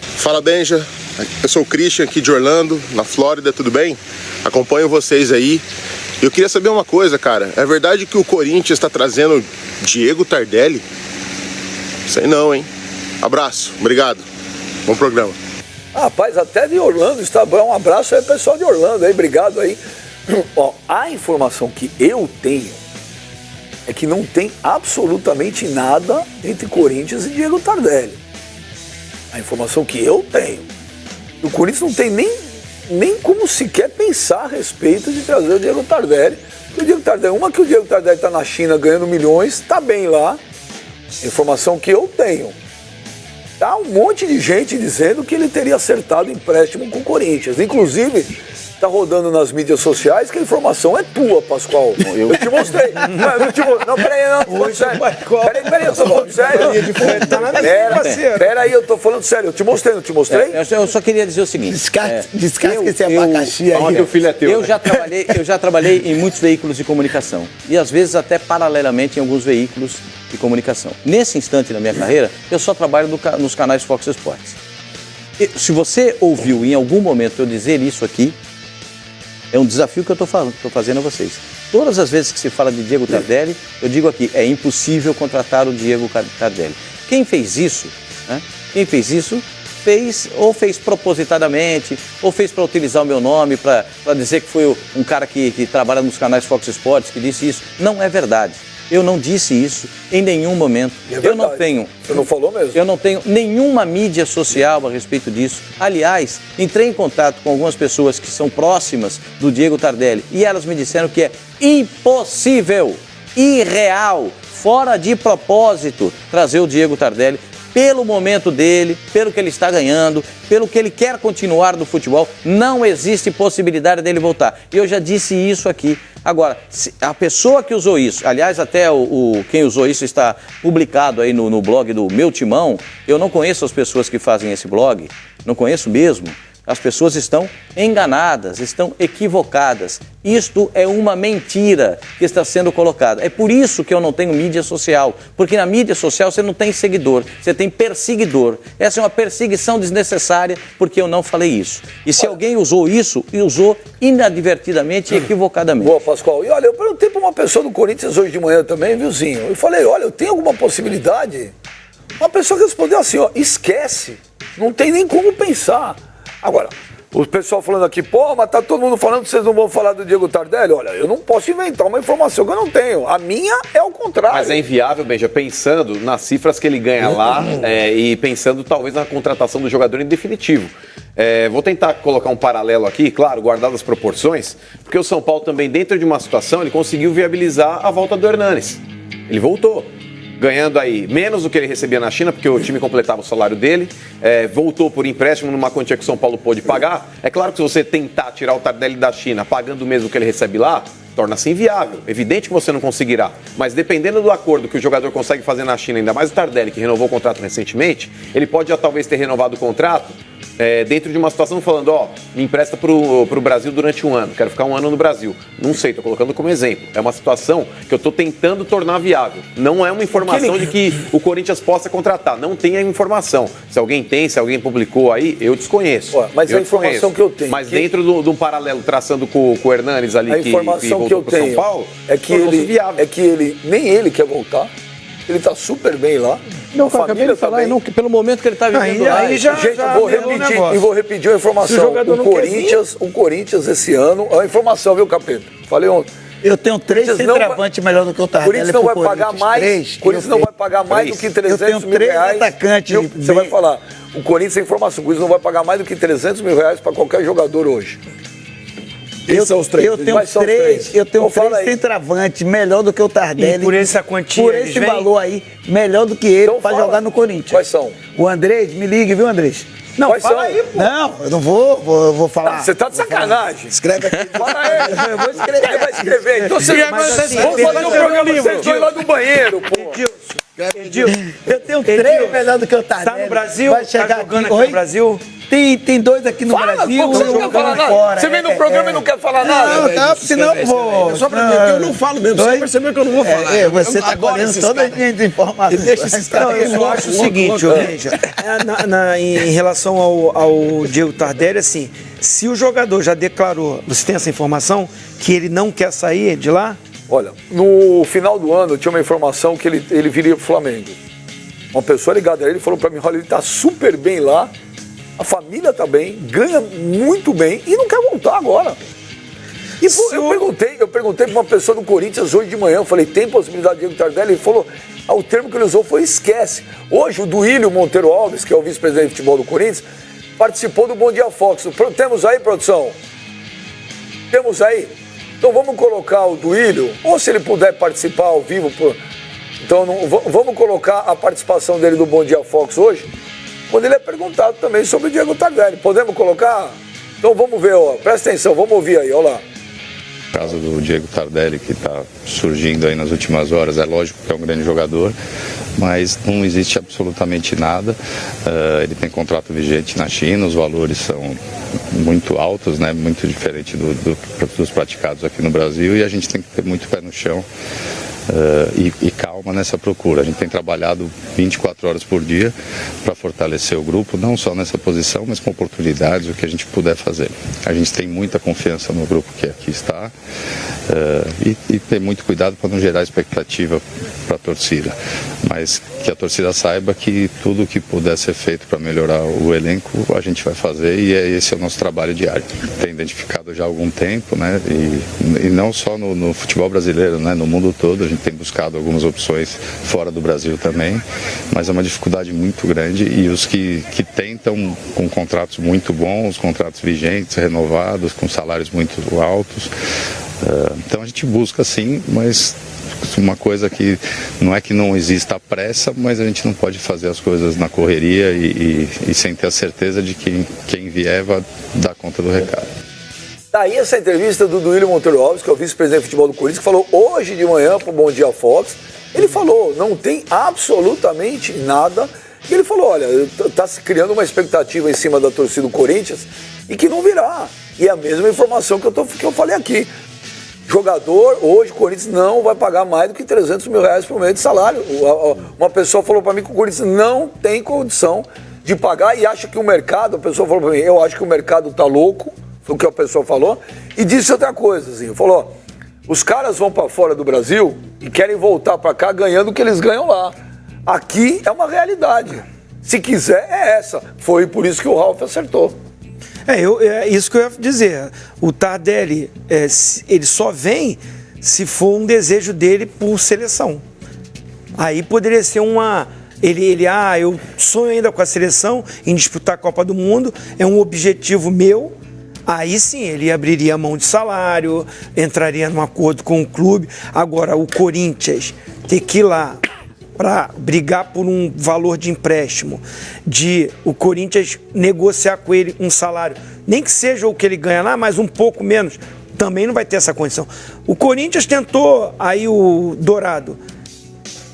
Fala, Benja. Eu sou o Christian aqui de Orlando, na Flórida, tudo bem? Acompanho vocês aí. Eu queria saber uma coisa, cara. É verdade que o Corinthians está trazendo Diego Tardelli? Sei não, hein? Abraço, obrigado. Bom programa. Rapaz, até de Orlando está bom. Um abraço aí, pessoal de Orlando aí, obrigado aí. Ó, a informação que eu tenho é que não tem absolutamente nada entre Corinthians e Diego Tardelli. A informação que eu tenho. O Corinthians não tem nem como sequer pensar a respeito de trazer o Diego Tardelli. O Diego Tardelli, que o Diego Tardelli está na China ganhando milhões, está bem lá. Informação que eu tenho. Tá um monte de gente dizendo que ele teria acertado empréstimo com o Corinthians. Inclusive, tá rodando nas mídias sociais que a informação é tua, Pascoal. Eu te mostrei. Não, peraí, Peraí, eu tô falando sério. Peraí, eu tô falando sério. Eu te mostrei, não te mostrei? Eu só queria dizer o seguinte. Descasca esse abacaxi aí. Que o filho é teu. Eu já trabalhei em muitos veículos de comunicação. E às vezes até paralelamente em alguns veículos de comunicação. Nesse instante da minha carreira, eu só trabalho nos canais Fox Sports. E, se você ouviu em algum momento eu dizer isso aqui, é um desafio que eu estou fazendo a vocês. Todas as vezes que se fala de Diego Tardelli, eu digo aqui, é impossível contratar o Diego Tardelli. Quem fez isso, né? Fez propositadamente, ou fez para utilizar o meu nome, para dizer que foi um cara que trabalha nos canais Fox Sports, que disse isso. Não é verdade. Eu não disse isso em nenhum momento. Eu não tenho. Você não falou mesmo? Eu não tenho nenhuma mídia social a respeito disso. Aliás, entrei em contato com algumas pessoas que são próximas do Diego Tardelli e elas me disseram que é impossível, irreal, fora de propósito trazer o Diego Tardelli pelo momento dele, pelo que ele está ganhando, pelo que ele quer continuar no futebol. Não existe possibilidade dele voltar. E eu já disse isso aqui. Agora, a pessoa que usou isso, aliás, até quem usou isso está publicado aí no blog do Meu Timão. Eu não conheço as pessoas que fazem esse blog, não conheço mesmo. As pessoas estão enganadas, estão equivocadas. Isto é uma mentira que está sendo colocada. É por isso que eu não tenho mídia social, porque na mídia social você não tem seguidor, você tem perseguidor. Essa é uma perseguição desnecessária, porque eu não falei isso. E se alguém usou isso, usou inadvertidamente e equivocadamente. Boa, Pascoal. E olha, eu perguntei para uma pessoa do Corinthians hoje de manhã também, viuzinho? Eu falei, olha, eu tenho alguma possibilidade? Uma pessoa que respondeu assim, ó, esquece, não tem nem como pensar. Agora, o pessoal falando aqui, pô, mas tá todo mundo falando que vocês não vão falar do Diego Tardelli. Olha, eu não posso inventar uma informação que eu não tenho. A minha é o contrário. Mas é inviável, Benja, pensando nas cifras que ele ganha lá e pensando talvez na contratação do jogador em definitivo. Vou tentar colocar um paralelo aqui, claro, guardado as proporções, porque o São Paulo também, dentro de uma situação, ele conseguiu viabilizar a volta do Hernanes. Ele voltou. Ganhando aí menos do que ele recebia na China, porque o time completava o salário dele, voltou por empréstimo numa quantia que o São Paulo pôde pagar. É claro que se você tentar tirar o Tardelli da China pagando o mesmo que ele recebe lá, torna-se inviável. Evidente que você não conseguirá, mas dependendo do acordo que o jogador consegue fazer na China, ainda mais o Tardelli, que renovou o contrato recentemente, ele pode já talvez ter renovado o contrato dentro de uma situação falando, me empresta pro Brasil durante um ano, quero ficar um ano no Brasil. Não sei, tô colocando como exemplo. É uma situação que eu tô tentando tornar viável. Não é uma informação de que o Corinthians possa contratar. Não tem a informação. Se alguém tem, se alguém publicou aí, eu desconheço. Mas a informação que eu tenho... Mas dentro de um paralelo, traçando com o Hernanes ali, a informação que eu tenho São Paulo, é que nem ele quer voltar. Ele tá super bem lá. Não, a família tá bem. Não, pelo momento que ele tá vivendo lá. Vou repetir a informação. O Corinthians esse ano, a informação, viu, Capeta? Falei ontem. Eu tenho 3 centroavantes melhor do que o Tardelli. O Corinthians não vai pagar mais. O Corinthians não vai pagar mais do que 300 mil reais. Atacantes. Você vai falar. O Corinthians é informação. O Corinthians não vai pagar mais do que 300 mil reais para qualquer jogador hoje. Eu tenho 3 centroavantes melhor do que o Tardelli. E por essa quantia, por esse valor aí, melhor do que ele então para jogar no Corinthians. Quais são? O Andrés, me ligue, viu, Andrés? Não, quais fala são? Aí, pô. Não, eu não vou falar. Você tá de sacanagem. Escreve aqui. Fala aí. Eu vou escrever. Quem vai escrever? Então você vamos fazer um programa, vocês dois lá do banheiro, pô. Eu tenho 3 melhor do que o Tardelli. Tá no Brasil? Vai chegar tá jogando aqui no Brasil? Tem dois aqui no Brasil. Você não quer falar nada. Fora. Você vem no programa e não quer falar nada. Não, senão eu vou. Só pra mim, eu não falo mesmo. Você percebeu que eu não vou falar. Você tá colhendo toda a gente informação. Deixa esses caras. Eu acho o seguinte, veja, em relação ao Diego Tardelli, assim, se o jogador já declarou, você tem essa informação, que ele não quer sair de lá? Olha, no final do ano tinha uma informação que ele viria pro Flamengo. Uma pessoa ligada a ele falou pra mim, olha, ele tá super bem lá, a família tá bem, ganha muito bem e não quer voltar agora. E eu perguntei pra uma pessoa do Corinthians hoje de manhã, eu falei, tem possibilidade de Diego Tardelli? Ele falou, o termo que ele usou foi esquece. Hoje o Duílio Monteiro Alves, que é o vice-presidente de futebol do Corinthians, participou do Bom Dia Fox. Temos aí, produção? Temos aí? Então vamos colocar o Duílio, ou se ele puder participar ao vivo, então vamos colocar a participação dele do Bom Dia Fox hoje, quando ele é perguntado também sobre o Diego Tardelli. Podemos colocar? Então vamos ver, ó, presta atenção, vamos ouvir aí, olha lá. O caso do Diego Tardelli, que está surgindo aí nas últimas horas, é lógico que é um grande jogador, mas não existe absolutamente nada. Ele tem contrato vigente na China, os valores são muito altos, né? Muito diferente dos praticados aqui no Brasil, e a gente tem que ter muito pé no chão. E calma nessa procura. A gente tem trabalhado 24 horas por dia para fortalecer o grupo, não só nessa posição, mas com oportunidades, o que a gente puder fazer. A gente tem muita confiança no grupo que aqui está e ter muito cuidado para não gerar expectativa para a torcida. Mas que a torcida saiba que tudo que puder ser feito para melhorar o elenco, a gente vai fazer, e esse é o nosso trabalho diário. Tem identificado já há algum tempo, né? E não só no futebol brasileiro, né? No mundo todo, a gente tem buscado algumas opções fora do Brasil também, mas é uma dificuldade muito grande, e os que tentam com contratos muito bons, contratos vigentes, renovados, com salários muito altos. Então a gente busca sim, mas uma coisa que não é que não exista pressa, mas a gente não pode fazer as coisas na correria e sem ter a certeza de que quem vier vai dar conta do recado. Daí essa entrevista do Duílio Monteiro Alves, que é o vice-presidente de futebol do Corinthians, que falou hoje de manhã pro Bom Dia Fox. Ele falou, não tem absolutamente nada. E ele falou, olha, tá se criando uma expectativa em cima da torcida do Corinthians e que não virá. E é a mesma informação que eu falei aqui. Jogador, hoje o Corinthians não vai pagar mais do que R$300 mil por mês de salário. Uma pessoa falou para mim que o Corinthians não tem condição de pagar e acha que o mercado, a pessoa falou para mim, eu acho que o mercado tá louco, foi o que a pessoa falou, e disse outra coisa, assim, falou, os caras vão para fora do Brasil e querem voltar para cá ganhando o que eles ganham lá. Aqui é uma realidade. Se quiser, é essa. Foi por isso que o Ralf acertou. É isso que eu ia dizer. O Tardelli, ele só vem se for um desejo dele por seleção. Aí poderia ser eu sonho ainda com a seleção em disputar a Copa do Mundo, é um objetivo meu. Aí sim, ele abriria a mão de salário, entraria num acordo com o clube. Agora, o Corinthians ter que ir lá para brigar por um valor de empréstimo, de o Corinthians negociar com ele um salário, nem que seja o que ele ganha lá, mas um pouco menos, também não vai ter essa condição. O Corinthians tentou aí o Dourado,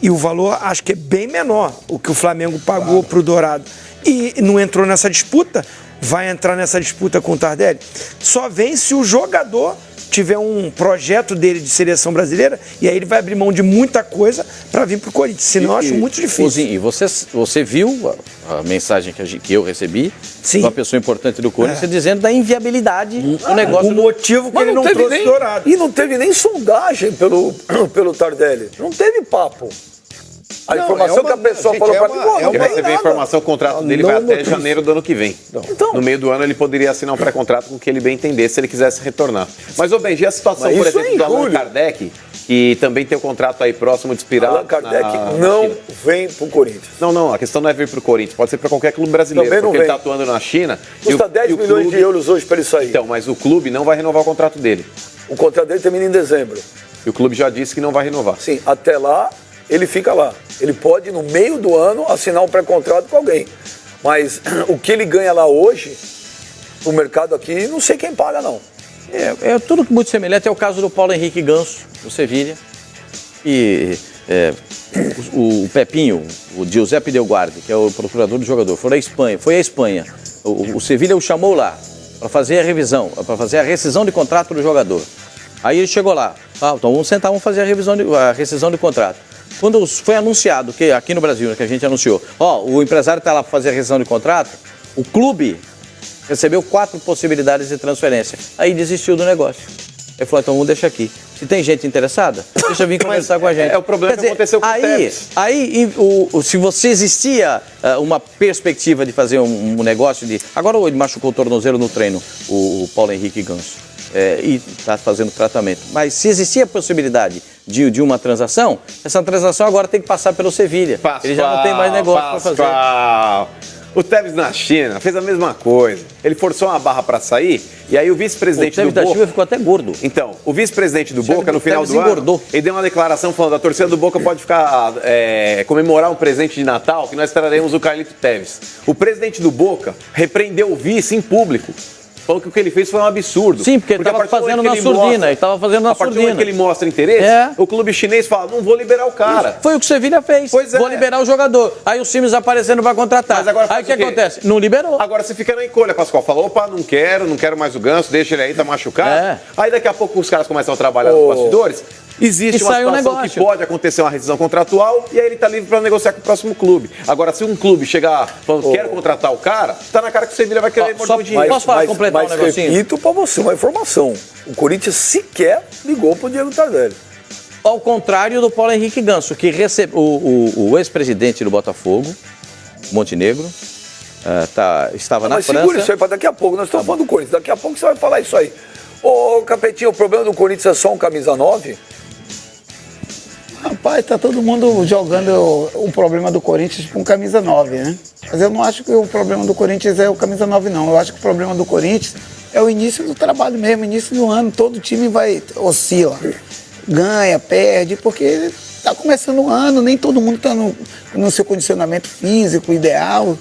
e o valor acho que é bem menor o que o Flamengo pagou para o Dourado, e não entrou nessa disputa, vai entrar nessa disputa com o Tardelli. Só vem se o jogador tiver um projeto dele de seleção brasileira, e aí ele vai abrir mão de muita coisa para vir para o Corinthians. Senão eu acho muito difícil. E você viu a mensagem que eu recebi, de uma pessoa importante do Corinthians, dizendo da inviabilidade do negócio. O motivo que ele não trouxe Dourado. E não teve nem sondagem pelo Tardelli. Não teve papo. A informação que a pessoa falou para mim, eu recebi a informação, o contrato dele vai até janeiro do ano que vem. Então, no meio do ano ele poderia assinar um pré-contrato com o que ele bem entendesse se ele quisesse retornar. Mas, Benji, a situação, por exemplo, do Allan Kardec, que também tem o contrato aí próximo de expirar. Allan Kardec não vem pro Corinthians. Não, a questão não é vir pro Corinthians, pode ser para qualquer clube brasileiro, também porque ele tá atuando na China. Custa 10 milhões de euros hoje para ele sair. Então, mas o clube não vai renovar o contrato dele. O contrato dele termina em dezembro. E o clube já disse que não vai renovar. Sim, até lá ele fica lá. Ele pode, no meio do ano, assinar um pré-contrato com alguém. Mas o que ele ganha lá hoje, no mercado aqui, não sei quem paga, não. É tudo muito semelhante. É o caso do Paulo Henrique Ganso, do Sevilha. E o Pepinho, o Giuseppe Del Guardi, que é o procurador do jogador, foi à Espanha O Sevilha o chamou lá para fazer a revisão, para fazer a rescisão de contrato do jogador. Aí ele chegou lá. Então vamos sentar, vamos fazer a rescisão de contrato. Quando foi anunciado, que aqui no Brasil, né, que a gente anunciou, o empresário está lá para fazer a rescisão de contrato, o clube recebeu 4 possibilidades de transferência. Aí desistiu do negócio. Ele falou, então vamos deixar aqui. Se tem gente interessada, deixa vir conversar com a gente. É o problema que aconteceu com o Tevez. Se você existia uma perspectiva de fazer um negócio de... Agora ele machucou o tornozelo no treino, o Paulo Henrique Ganso, e está fazendo tratamento. Mas se existia a possibilidade de uma transação, essa transação agora tem que passar pelo Sevilha. Ele já não tem mais negócio para fazer. O Tevez na China fez a mesma coisa. Ele forçou uma barra para sair e aí o vice-presidente do Boca... O Tevez da China ficou até gordo. Então, o vice-presidente do Boca, no final do ano, ele deu uma declaração falando: a torcida do Boca pode ficar comemorar um presente de Natal que nós traremos o Carlito Tevez. O presidente do Boca repreendeu o vice em público. Falou que o que ele fez foi um absurdo. Sim, porque ele estava fazendo na surdina. Ele estava fazendo na surdina. A partir do momento que ele mostra interesse, o clube chinês fala, não vou liberar o cara. Foi o que o Sevilha fez. Vou liberar o jogador. Aí os times aparecendo para contratar. Mas agora aí o que acontece? Não liberou. Agora você fica na encolha, Pascoal. Falou, opa, não quero mais o Ganso, deixa ele aí, tá machucado. Aí daqui a pouco os caras começam a trabalhar nos bastidores. Existe uma situação que pode acontecer uma rescisão contratual e aí ele tá livre para negociar com o próximo clube. Agora, se um clube chegar falando quero contratar o cara, tá na cara que o Sevilha vai querer morder o dinheiro. Posso completar um negocinho? Repito para você uma informação. O Corinthians sequer ligou pro Diego Tardelli. Ao contrário do Paulo Henrique Ganso, que recebeu o ex-presidente do Botafogo, Montenegro, estava na França. Mas segura isso aí para daqui a pouco. Nós estamos falando do Corinthians. Daqui a pouco você vai falar isso aí. Ô, Capetinho, o problema do Corinthians é só um camisa 9? Rapaz, tá todo mundo jogando o problema do Corinthians com camisa 9, né? Mas eu não acho que o problema do Corinthians é o camisa 9, não. Eu acho que o problema do Corinthians é o início do trabalho mesmo, início do ano. Todo time oscila, ganha, perde, porque tá começando o ano, nem todo mundo tá no seu condicionamento físico ideal.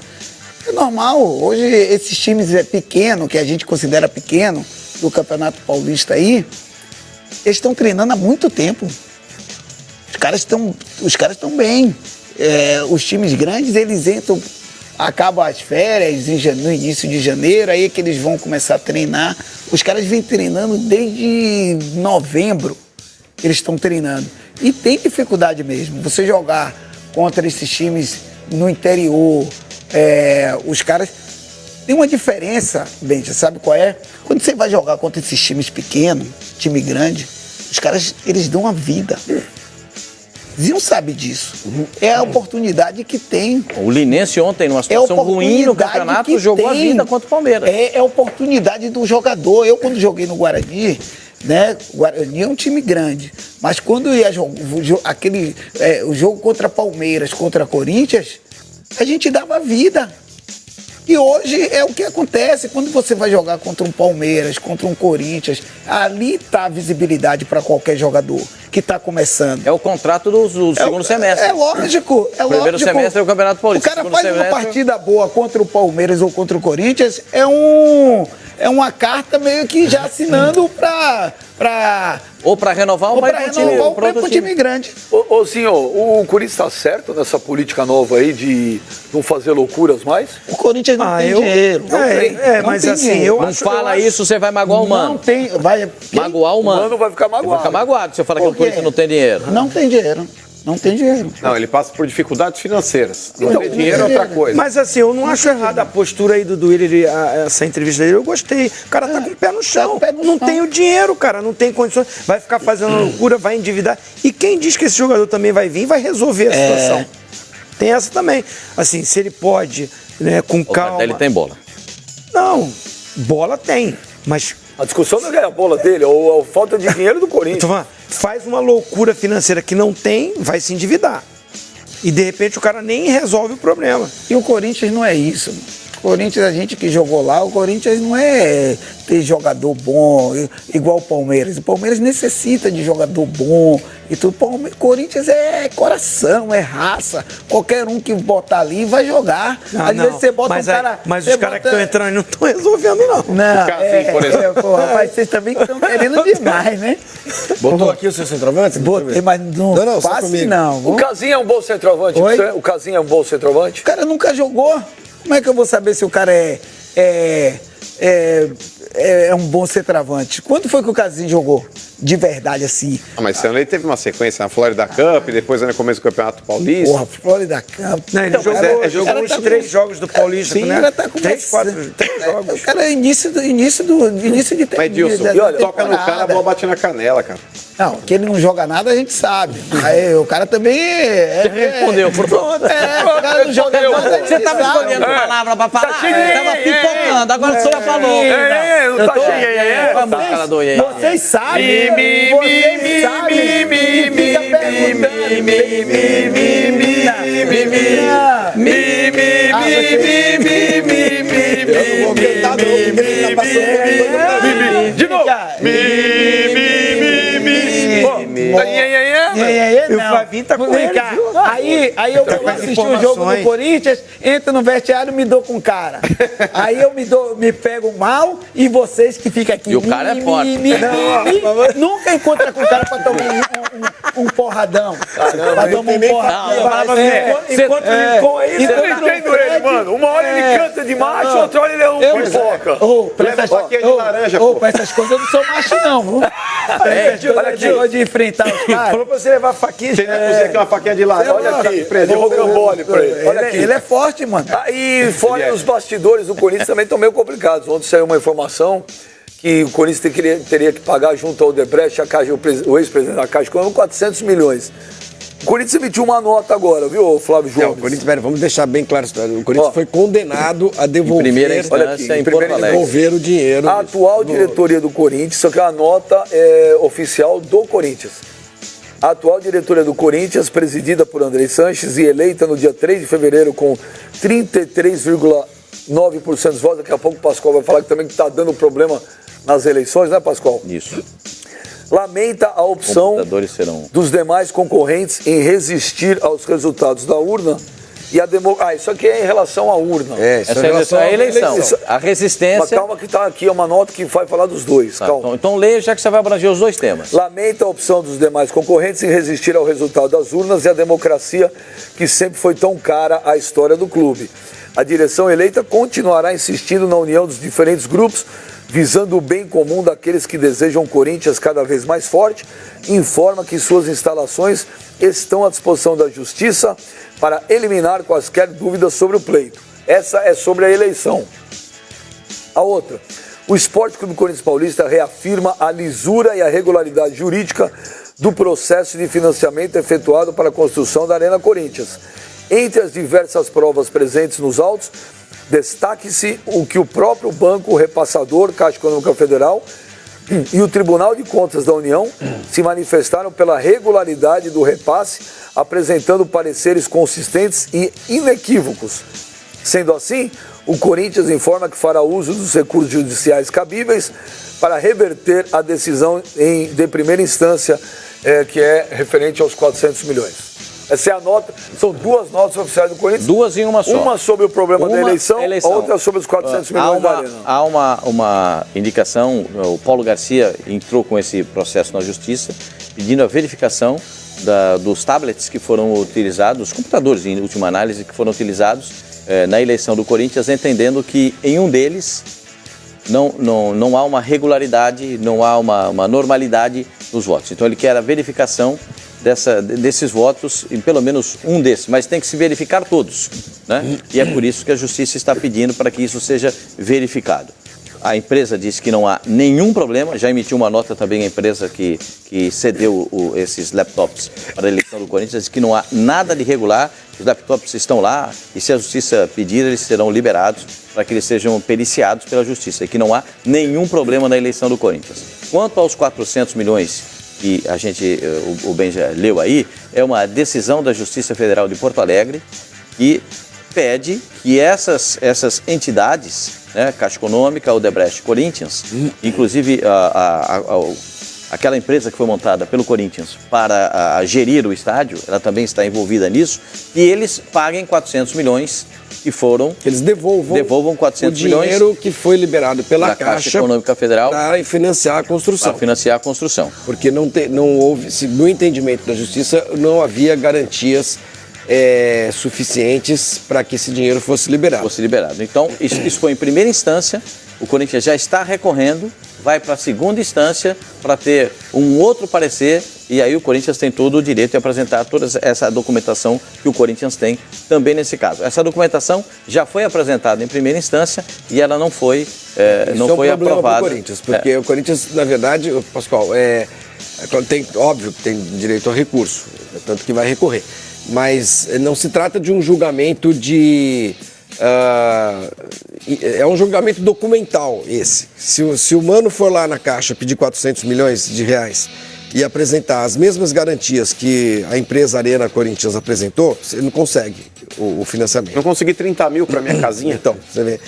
É normal. Hoje, esses times pequenos, que a gente considera pequeno, do Campeonato Paulista aí, eles estão treinando há muito tempo. Os caras estão bem. Os times grandes, eles entram, acabam as férias no início de janeiro, aí é que eles vão começar a treinar. Os caras vêm treinando desde novembro, eles estão treinando. E tem dificuldade mesmo. Você jogar contra esses times no interior, os caras... Tem uma diferença, Bente, sabe qual é? Quando você vai jogar contra esses times pequenos, time grande, os caras, eles dão a vida. Zinho sabe disso. É a oportunidade que tem. O Linense ontem, numa situação ruim no campeonato, jogou a vida contra o Palmeiras. É a oportunidade do jogador. Eu, quando joguei no Guarani, né? O Guarani é um time grande. Mas quando ia o jogo contra Palmeiras, contra Corinthians, a gente dava vida. E hoje é o que acontece quando você vai jogar contra um Palmeiras, contra um Corinthians. Ali está a visibilidade para qualquer jogador que está começando. É o contrato do segundo semestre. É lógico. O primeiro semestre é o Campeonato Paulista. O cara faz uma partida boa contra o Palmeiras ou contra o Corinthians, é uma carta meio que já assinando ou para renovar ou para um time grande. Ô, senhor, o Corinthians está certo nessa política nova aí de não fazer loucuras mais? O Corinthians não tem dinheiro. Mas assim, eu não acho... fala isso, você vai magoar o Mano. Não tem... Magoar o Mano. O Mano vai ficar magoado. Vai ficar magoado se eu falar que o Corinthians não tem dinheiro. Não tem dinheiro. Não tem dinheiro. Não, ele passa por dificuldades financeiras. Não ter dinheiro é outra coisa. Mas assim, eu não acho errada a postura aí do Duílio, essa entrevista dele, eu gostei. O cara tá com o pé no chão. Não tem o dinheiro, cara, não tem condições. Vai ficar fazendo loucura, vai endividar. E quem diz que esse jogador também vai vir, vai resolver a situação. Tem essa também. Assim, se ele pode, né, com calma... Ele tem bola. Não, bola tem, mas... A discussão não é a bola dele, ou a falta de dinheiro do Corinthians. Faz uma loucura financeira que não tem, vai se endividar. E de repente o cara nem resolve o problema. E o Corinthians não é isso. O Corinthians, a gente que jogou lá, o Corinthians não é ter jogador bom, igual o Palmeiras. O Palmeiras necessita de jogador bom e tudo. O Corinthians é coração, é raça. Qualquer um que botar ali vai jogar. Às vezes você bota um cara... Mas os caras que estão entrando não estão resolvendo, não. Não, por exemplo. Rapaz, vocês também estão querendo demais, né? Botou aqui o seu centroavante? Botei, mas não passe não. O Casinha é um bom centroavante? Oi? O Casinha é um bom centroavante? O cara nunca jogou. Como é que eu vou saber se o cara é um bom centroavante. Quando foi que o Casim jogou? De verdade, assim. Mas esse ano ele teve uma sequência na Florida Cup, depois no começo do Campeonato Paulista. Porra, Florida Cup. Não, ele jogou os 3 jogos do Paulista, Sim, né? ela tá com 3 jogos. O cara é início de Mas Edilson, toca no cara, a bola bate na canela, cara. Não, que ele não joga nada, a gente sabe. Aí o cara também Respondeu, por favor. o cara não joga nada. Você estava escolhendo palavra pra falar? Estava pipocando, agora o senhor falou. Não tá cheio. Vocês sabem. De novo. E o Flavinho tá com ele, viu? Aí eu vou assistir o jogo do Corinthians, entro no vestiário e me dou com o cara. Aí eu me pego mal e vocês que ficam aqui. E o cara é forte. Nunca encontra com o cara pra tomar um porradão. Pra tomar um porradão. Enquanto ele com aí, eu não entendo ele, mano. Uma hora ele canta de macho, outra hora ele é um pipoca. Pra essas coisas eu não sou macho, não. Olha aqui, de enfrentar os caras. Falou pra você levar a faquinha. Você aqui uma faquinha de lado. Olha aqui, de rocambole pra ele. Olha aqui. Ele é forte, mano. E fora os bastidores do Corinthians também estão meio complicados. Ontem saiu uma informação que o Corinthians teria que pagar junto ao Odebrecht, o ex-presidente da Caixa Econômica, 400 milhões. O Corinthians emitiu uma nota agora, viu, Flávio João? O Corinthians, vamos deixar bem claro isso. O Corinthians foi condenado a devolver, primeira instância em Porto Alegre. devolver o dinheiro. A atual diretoria do Corinthians, só que a nota oficial do Corinthians. A atual diretoria do Corinthians, presidida por Andrei Sanches e eleita no dia 3 de fevereiro com 33,9% dos votos. Daqui a pouco o Pascoal vai falar que também está dando problema nas eleições, né, Pascoal? Isso. Lamenta a opção dos demais concorrentes em resistir aos resultados da urna e a isso aqui é em relação à urna. Essa é a eleição. A resistência. Mas calma que está aqui, é uma nota que vai falar dos dois. Calma. Então leia, já que você vai abranger os dois temas. Lamenta a opção dos demais concorrentes em resistir ao resultado das urnas e à democracia que sempre foi tão cara à história do clube. A direção eleita continuará insistindo na união dos diferentes grupos, visando o bem comum daqueles que desejam o Corinthians cada vez mais forte, informa que suas instalações estão à disposição da Justiça para eliminar quaisquer dúvidas sobre o pleito. Essa é sobre a eleição. A outra, o Esporte Clube Corinthians Paulista reafirma a lisura e a regularidade jurídica do processo de financiamento efetuado para a construção da Arena Corinthians. Entre as diversas provas presentes nos autos, destaque-se o que o próprio Banco Repassador, Caixa Econômica Federal e o Tribunal de Contas da União se manifestaram pela regularidade do repasse, apresentando pareceres consistentes e inequívocos. Sendo assim, o Corinthians informa que fará uso dos recursos judiciais cabíveis para reverter a decisão de primeira instância, que é referente aos 400 milhões. Essa é a nota, são duas notas oficiais do Corinthians. Duas em uma só. Uma sobre o problema da eleição, a outra sobre os 400 milhões da Arena. Há uma indicação, o Paulo Garcia entrou com esse processo na Justiça, pedindo a verificação dos tablets que foram utilizados, os computadores em última análise que foram utilizados na eleição do Corinthians, entendendo que em um deles não há uma regularidade, não há uma normalidade nos votos. Então ele quer a verificação desses votos, em pelo menos um desses, mas tem que se verificar todos, né? E é por isso que a Justiça está pedindo para que isso seja verificado. A empresa disse que não há nenhum problema, já emitiu uma nota também a empresa que cedeu esses laptops para a eleição do Corinthians, disse que não há nada de irregular, os laptops estão lá e se a Justiça pedir, eles serão liberados para que eles sejam periciados pela Justiça e que não há nenhum problema na eleição do Corinthians. Quanto aos 400 milhões que o Ben já leu aí, é uma decisão da Justiça Federal de Porto Alegre que pede que essas entidades, né, Caixa Econômica, Odebrecht, Corinthians, inclusive aquela empresa que foi montada pelo Corinthians para gerir o estádio, ela também está envolvida nisso, e eles paguem 400 milhões que foram... Eles devolvam 400 o dinheiro que foi liberado pela Caixa Econômica Federal para financiar a construção. Para financiar a construção. Porque não houve, no entendimento da Justiça, não havia garantias suficientes para que esse dinheiro fosse liberado. Então, isso foi em primeira instância, o Corinthians já está recorrendo, vai para a segunda instância para ter um outro parecer, e aí o Corinthians tem todo o direito de apresentar toda essa documentação que o Corinthians tem também nesse caso. Essa documentação já foi apresentada em primeira instância e ela não foi, não foi aprovada. Para o Corinthians, porque o Corinthians, na verdade, Pascoal, óbvio que tem direito ao recurso, tanto que vai recorrer, mas não se trata de um julgamento é um julgamento documental esse. Se o Mano for lá na Caixa pedir 400 milhões de reais e apresentar as mesmas garantias que a empresa Arena Corinthians apresentou, você não consegue o financiamento. Não consegui 30 mil para minha casinha. Então, você vê.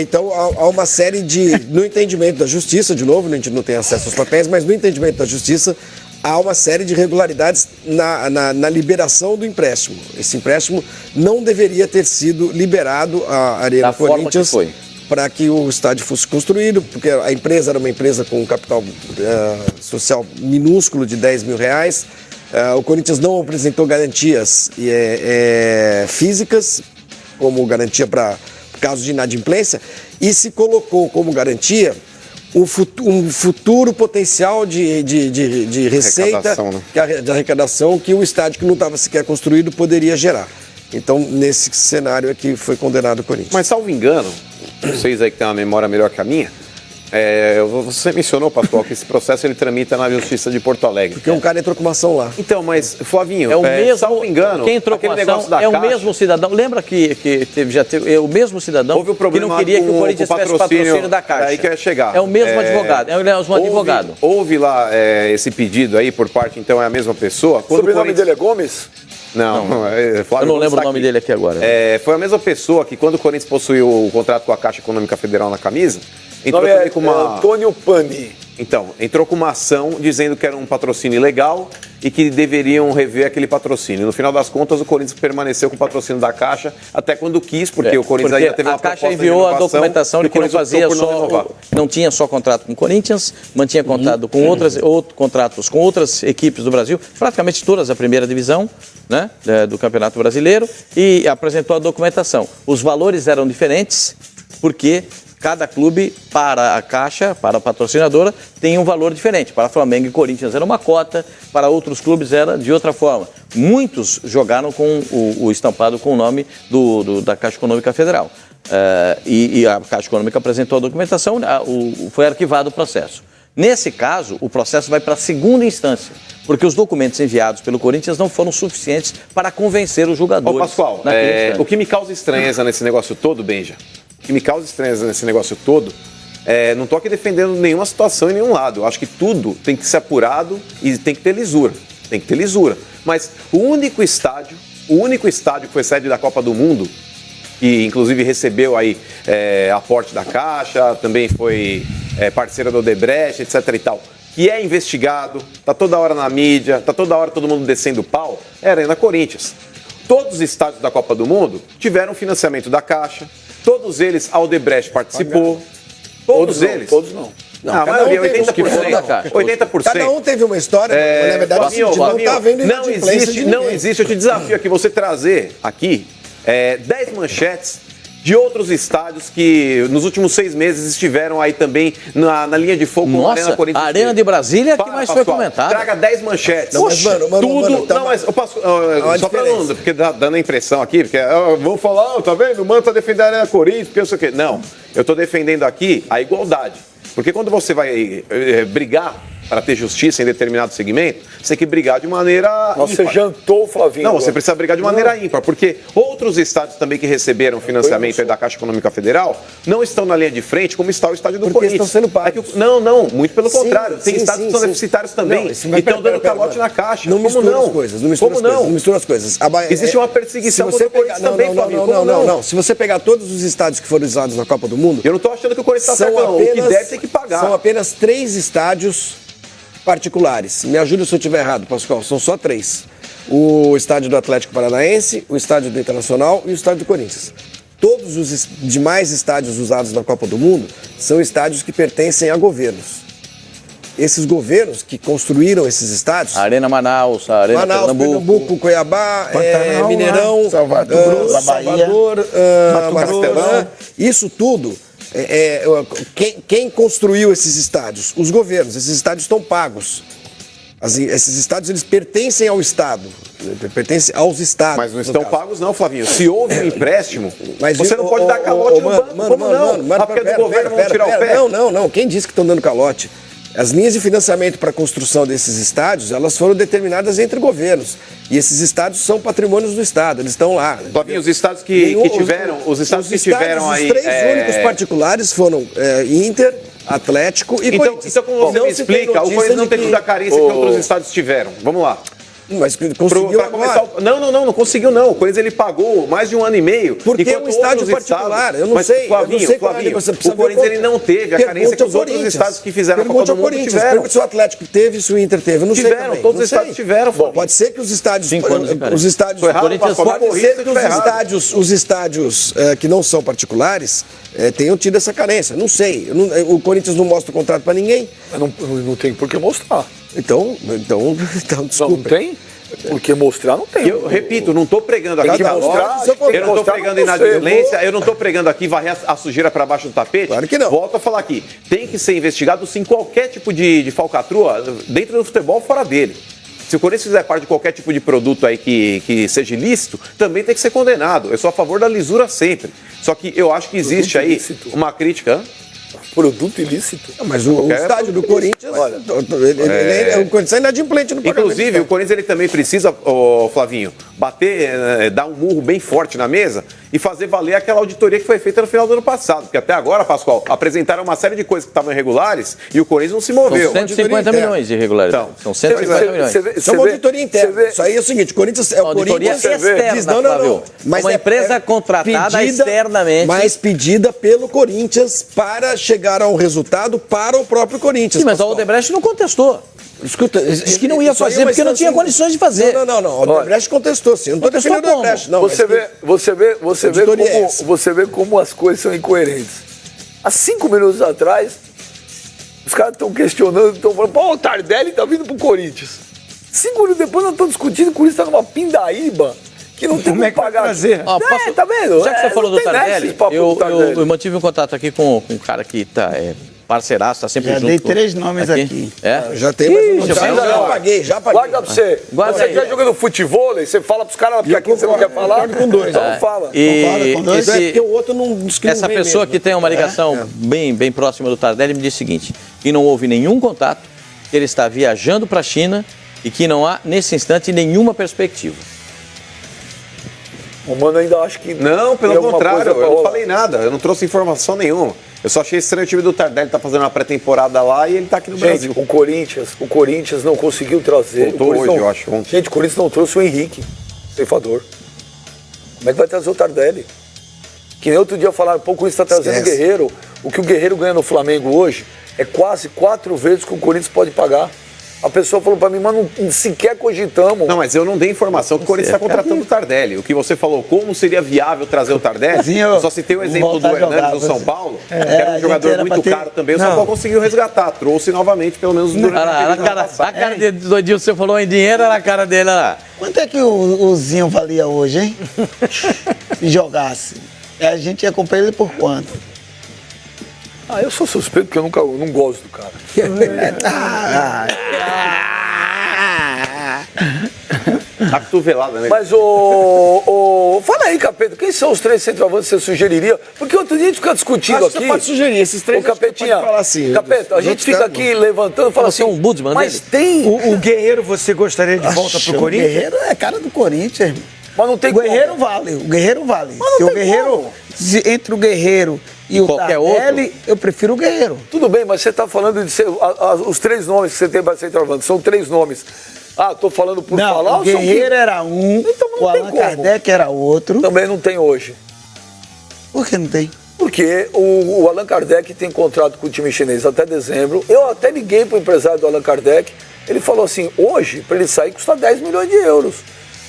Então há uma série no entendimento da justiça, de novo, a gente não tem acesso aos papéis, mas no entendimento da justiça há uma série de irregularidades na liberação do empréstimo. Esse empréstimo não deveria ter sido liberado à Arena Corinthians para que o estádio fosse construído, porque a empresa era uma empresa com um capital social minúsculo de 10 mil reais. O Corinthians não apresentou garantias físicas, como garantia para caso de inadimplência, e se colocou como garantia um futuro potencial de receita, de arrecadação que o estádio que não estava sequer construído poderia gerar. Então, nesse cenário é que foi condenado o Corinthians. Mas, salvo engano, vocês aí que têm uma memória melhor que a minha, você mencionou, Pascoal, que esse processo ele tramita na Justiça de Porto Alegre. Porque um cara entrou com uma ação lá. Então, mas, Flavinho, é o mesmo, salvo engano, quem entrou com a ação da é Caixa, o mesmo cidadão. Lembra que teve o mesmo cidadão houve um problema que não queria que o Corinthians tivesse patrocínio da Caixa. Aí que eu ia chegar. É o mesmo advogado, é o mesmo advogado. Houve lá esse pedido aí por parte, então, é a mesma pessoa. O sobrenome dele é Gomes? Não, eu não lembro o nome dele aqui agora. Foi a mesma pessoa que, quando o Corinthians possuiu o contrato com a Caixa Econômica Federal na camisa, entrou também com uma... Antônio Pani. Então, entrou com uma ação dizendo que era um patrocínio ilegal e que deveriam rever aquele patrocínio. No final das contas, o Corinthians permaneceu com o patrocínio da Caixa até quando quis, porque o Corinthians ainda teve uma proposta de renovação. A Caixa enviou a documentação de que não fazia não tinha só contrato com o Corinthians, mantinha contrato com contratos com outras equipes do Brasil, praticamente todas da primeira divisão, né, do Campeonato Brasileiro, e apresentou a documentação. Os valores eram diferentes, porque cada clube, para a Caixa, para a patrocinadora, tem um valor diferente. Para Flamengo e Corinthians era uma cota, para outros clubes era de outra forma. Muitos jogaram com o estampado com o nome da Caixa Econômica Federal. E a Caixa Econômica apresentou a documentação, foi arquivado o processo. Nesse caso, o processo vai para a segunda instância, porque os documentos enviados pelo Corinthians não foram suficientes para convencer os jogadores. Ô, Pascoal, o que me causa estranheza nesse negócio todo, Benja, o que me causa estranheza nesse negócio todo, não estou aqui defendendo nenhuma situação em nenhum lado. Eu acho que tudo tem que ser apurado e tem que ter lisura. Tem que ter lisura. Mas o único estádio que foi sede da Copa do Mundo, que inclusive recebeu aí aporte da Caixa, também foi parceira do Odebrecht, etc e tal, que é investigado, tá toda hora na mídia, tá toda hora todo mundo descendo o pau, é a Arena Corinthians. Todos os estádios da Copa do Mundo tiveram financiamento da Caixa, todos eles a Odebrecht participou, todos eles. Todos não. A maioria, 80%. 80%. Cada um teve uma história, mas na verdade Flavinho, não está vendo inadimplência não existe. Eu te desafio aqui, você trazer aqui 10 manchetes de outros estádios que nos últimos 6 meses estiveram aí também na linha de fogo com a Arena Corinthians. A Arena de Brasília é que mais foi comentada. Traga 10 manchetes. Não, mas, mano, tudo. Não, mas eu passo. Só falando, porque dando a impressão aqui, porque vão falar, tá vendo? O Mano tá defendendo a Arena Corinthians, porque não sei o quê. Não, eu tô defendendo aqui a igualdade. Porque quando você vai brigar para ter justiça em determinado segmento, você tem que brigar de maneira Você ímpar. jantou, Flavinho. Não, você precisa brigar de maneira ímpar, porque outros estádios também que receberam financiamento aí da Caixa Econômica Federal não estão na linha de frente como está o estádio do Corinthians. Estão sendo pagos. Não, muito pelo contrário. Tem estádios que são deficitários também. E estão dando calote na Caixa. Não mistura as coisas. Não mistura as coisas. Existe uma perseguição contra o Corinthians também, Flavinho. Não. Se você pegar todos os estádios que foram usados na Copa do Mundo... Eu não estou achando que o Corinthians está certo, não. O que deve ter que pagar. São apenas 3 estádios particulares. Me ajuda se eu estiver errado, Pascoal. São só 3. O estádio do Atlético Paranaense, o estádio do Internacional e o estádio do Corinthians. Todos os demais estádios usados na Copa do Mundo são estádios que pertencem a governos. esses governos que construíram esses estádios... Arena Manaus, a Arena Pernambuco, Cuiabá, Pantanal, Mineirão, Salvador, Salvador, Mastelã, isso tudo... Quem construiu esses estádios? Os governos. Esses estádios estão pagos. Esses estádios, eles pertencem ao Estado. Pertencem aos estados. Mas não estão pagos não, Flavinho. Se houve um empréstimo, mas você não pode dar calote no banco. Como porque do governo vão tirar o pé? Não. Quem disse que estão dando calote? As linhas de financiamento para a construção desses estádios, elas foram determinadas entre governos. E esses estádios são patrimônios do Estado, eles estão lá. Flavinho, os estados que tiveram aí... Os três únicos particulares foram Inter, Atlético e Corinthians. Então, como você me explica, o Corinthians não teve toda a carência que outros estados tiveram. Vamos lá. Mas conseguiu agora. Não conseguiu não. O Corinthians ele pagou mais de 1 ano e meio. Porque é um estádio particular. Eu não sei. Flavinho, o Corinthians ele não teve a carência que os outros estados que fizeram a Copa do Mundo tiveram. Pergunte se o Atlético teve, se o Inter teve. Eu não sei também. Todos os estados tiveram. Pode ser que os estádios... 5 anos, os estádios... Pode ser que os estádios que não são particulares tenham tido essa carência. Não sei. O Corinthians não mostra o contrato para ninguém. Não tem por que mostrar. Então, desculpa. Não tem? Porque mostrar não tem. Eu repito, não estou pregando aqui eu não estou pregando inadimplência, eu não estou pregando aqui varrer a sujeira para baixo do tapete. Claro que não. Volto a falar aqui. Tem que ser investigado sim qualquer tipo de falcatrua dentro do futebol fora dele. Se o Corinthians fizer parte de qualquer tipo de produto aí que seja ilícito, também tem que ser condenado. Eu sou a favor da lisura sempre. Só que eu acho que existe aí uma crítica... Produto ilícito. Mas o estádio do Corinthians, olha, o Corinthians é inadimplente no pagamento. Inclusive, o Corinthians ele também precisa, Flavinho, dar um murro bem forte na mesa e fazer valer aquela auditoria que foi feita no final do ano passado. Porque até agora, Pascoal, apresentaram uma série de coisas que estavam irregulares e o Corinthians não se moveu. São 150 milhões de irregularidade. São 150 milhões. Isso é uma auditoria interna. Isso aí é o seguinte, o Corinthians é o auditoria Corinthians... externa, Flávio. Mas uma empresa contratada externamente. Mas pedida pelo Corinthians para chegar a um resultado para o próprio Corinthians. Sim, mas a Odebrecht não contestou. Escuta, disse que não ia fazer porque não tinha condições de fazer. Não. A Odebrecht contestou, sim. Eu não estou defendendo a Odebrecht, não. Você vê como as coisas são incoerentes. Há 5 minutos atrás, os caras estão questionando, estão falando, pô, o Tardelli tá vindo pro Corinthians. 5 minutos depois nós estamos discutindo, o Corinthians tá numa pindaíba que não tem como pagar. Tá vendo? Já que você falou do Tardelli, eu mantive um contato aqui com um cara que tá parceiraço, tá sempre junto. Já dei 3 nomes aqui. Já tem mais um. Já paguei. Guarda pra você. Você quer jogando futebol, você fala pros caras, porque aqui você não quer falar. Com 2. Então fala. Com 2. Porque o outro não diz que essa pessoa que tem uma ligação bem próxima do Tardelli me disse o seguinte, que não houve nenhum contato, que ele está viajando para a China e que não há, nesse instante, nenhuma perspectiva. O Mano ainda acha que... Não, pelo contrário, eu não falei nada, eu não trouxe informação nenhuma. Eu só achei estranho o time do Tardelli tá fazendo uma pré-temporada lá e ele tá aqui no Brasil. O Corinthians não conseguiu trazer... Voltou hoje, eu acho. Gente, o Corinthians não trouxe o Henrique, ceifador. Como é que vai trazer o Tardelli? Que nem outro dia falaram, pô, o Corinthians tá trazendo o Guerreiro. O que o Guerreiro ganha no Flamengo hoje é quase 4 vezes que o Corinthians pode pagar. A pessoa falou pra mim, mas não sequer cogitamos. Não, mas eu não dei informação que o Corinthians está contratando o Tardelli. O que você falou, como seria viável trazer o Tardelli? Eu só citei o exemplo do Hernandes do São Paulo, que era um jogador muito caro também. O São Paulo conseguiu resgatar, trouxe novamente, pelo menos durante a cara dele, doidinho, você falou em dinheiro, era a cara dele lá. Quanto é que o Zinho valia hoje, hein? Se jogasse. A gente ia comprar ele por quanto? Eu sou suspeito porque eu não gosto do cara. A cotovelada, né? Mas, fala aí, Capeta, quem são os 3 centroavantes que você sugeriria? Porque outro dia a gente fica discutindo aqui... Você pode sugerir, esses 3 Capetinha, pode falar assim. Capeta, a gente fica aqui levantando e fala assim... um Budsman mas dele? tem... O Guerreiro você gostaria de volta pro Corinthians? O Guerreiro é cara do Corinthians. Mas não tem o Guerreiro vale. O Guerreiro vale. Mas não o Guerreiro, entre o Guerreiro e o Tardelli, eu prefiro o Guerreiro. Tudo bem, mas você está falando de os 3 nomes que você tem para centroavante, são 3 nomes. Estou falando por falar? O Guerreiro era um, então, o Allan Kardec era outro. Também não tem hoje. Por que não tem? Porque o Allan Kardec tem contrato com o time chinês até dezembro. Eu até liguei para o empresário do Allan Kardec. Ele falou assim, hoje, para ele sair, custa 10 milhões de euros.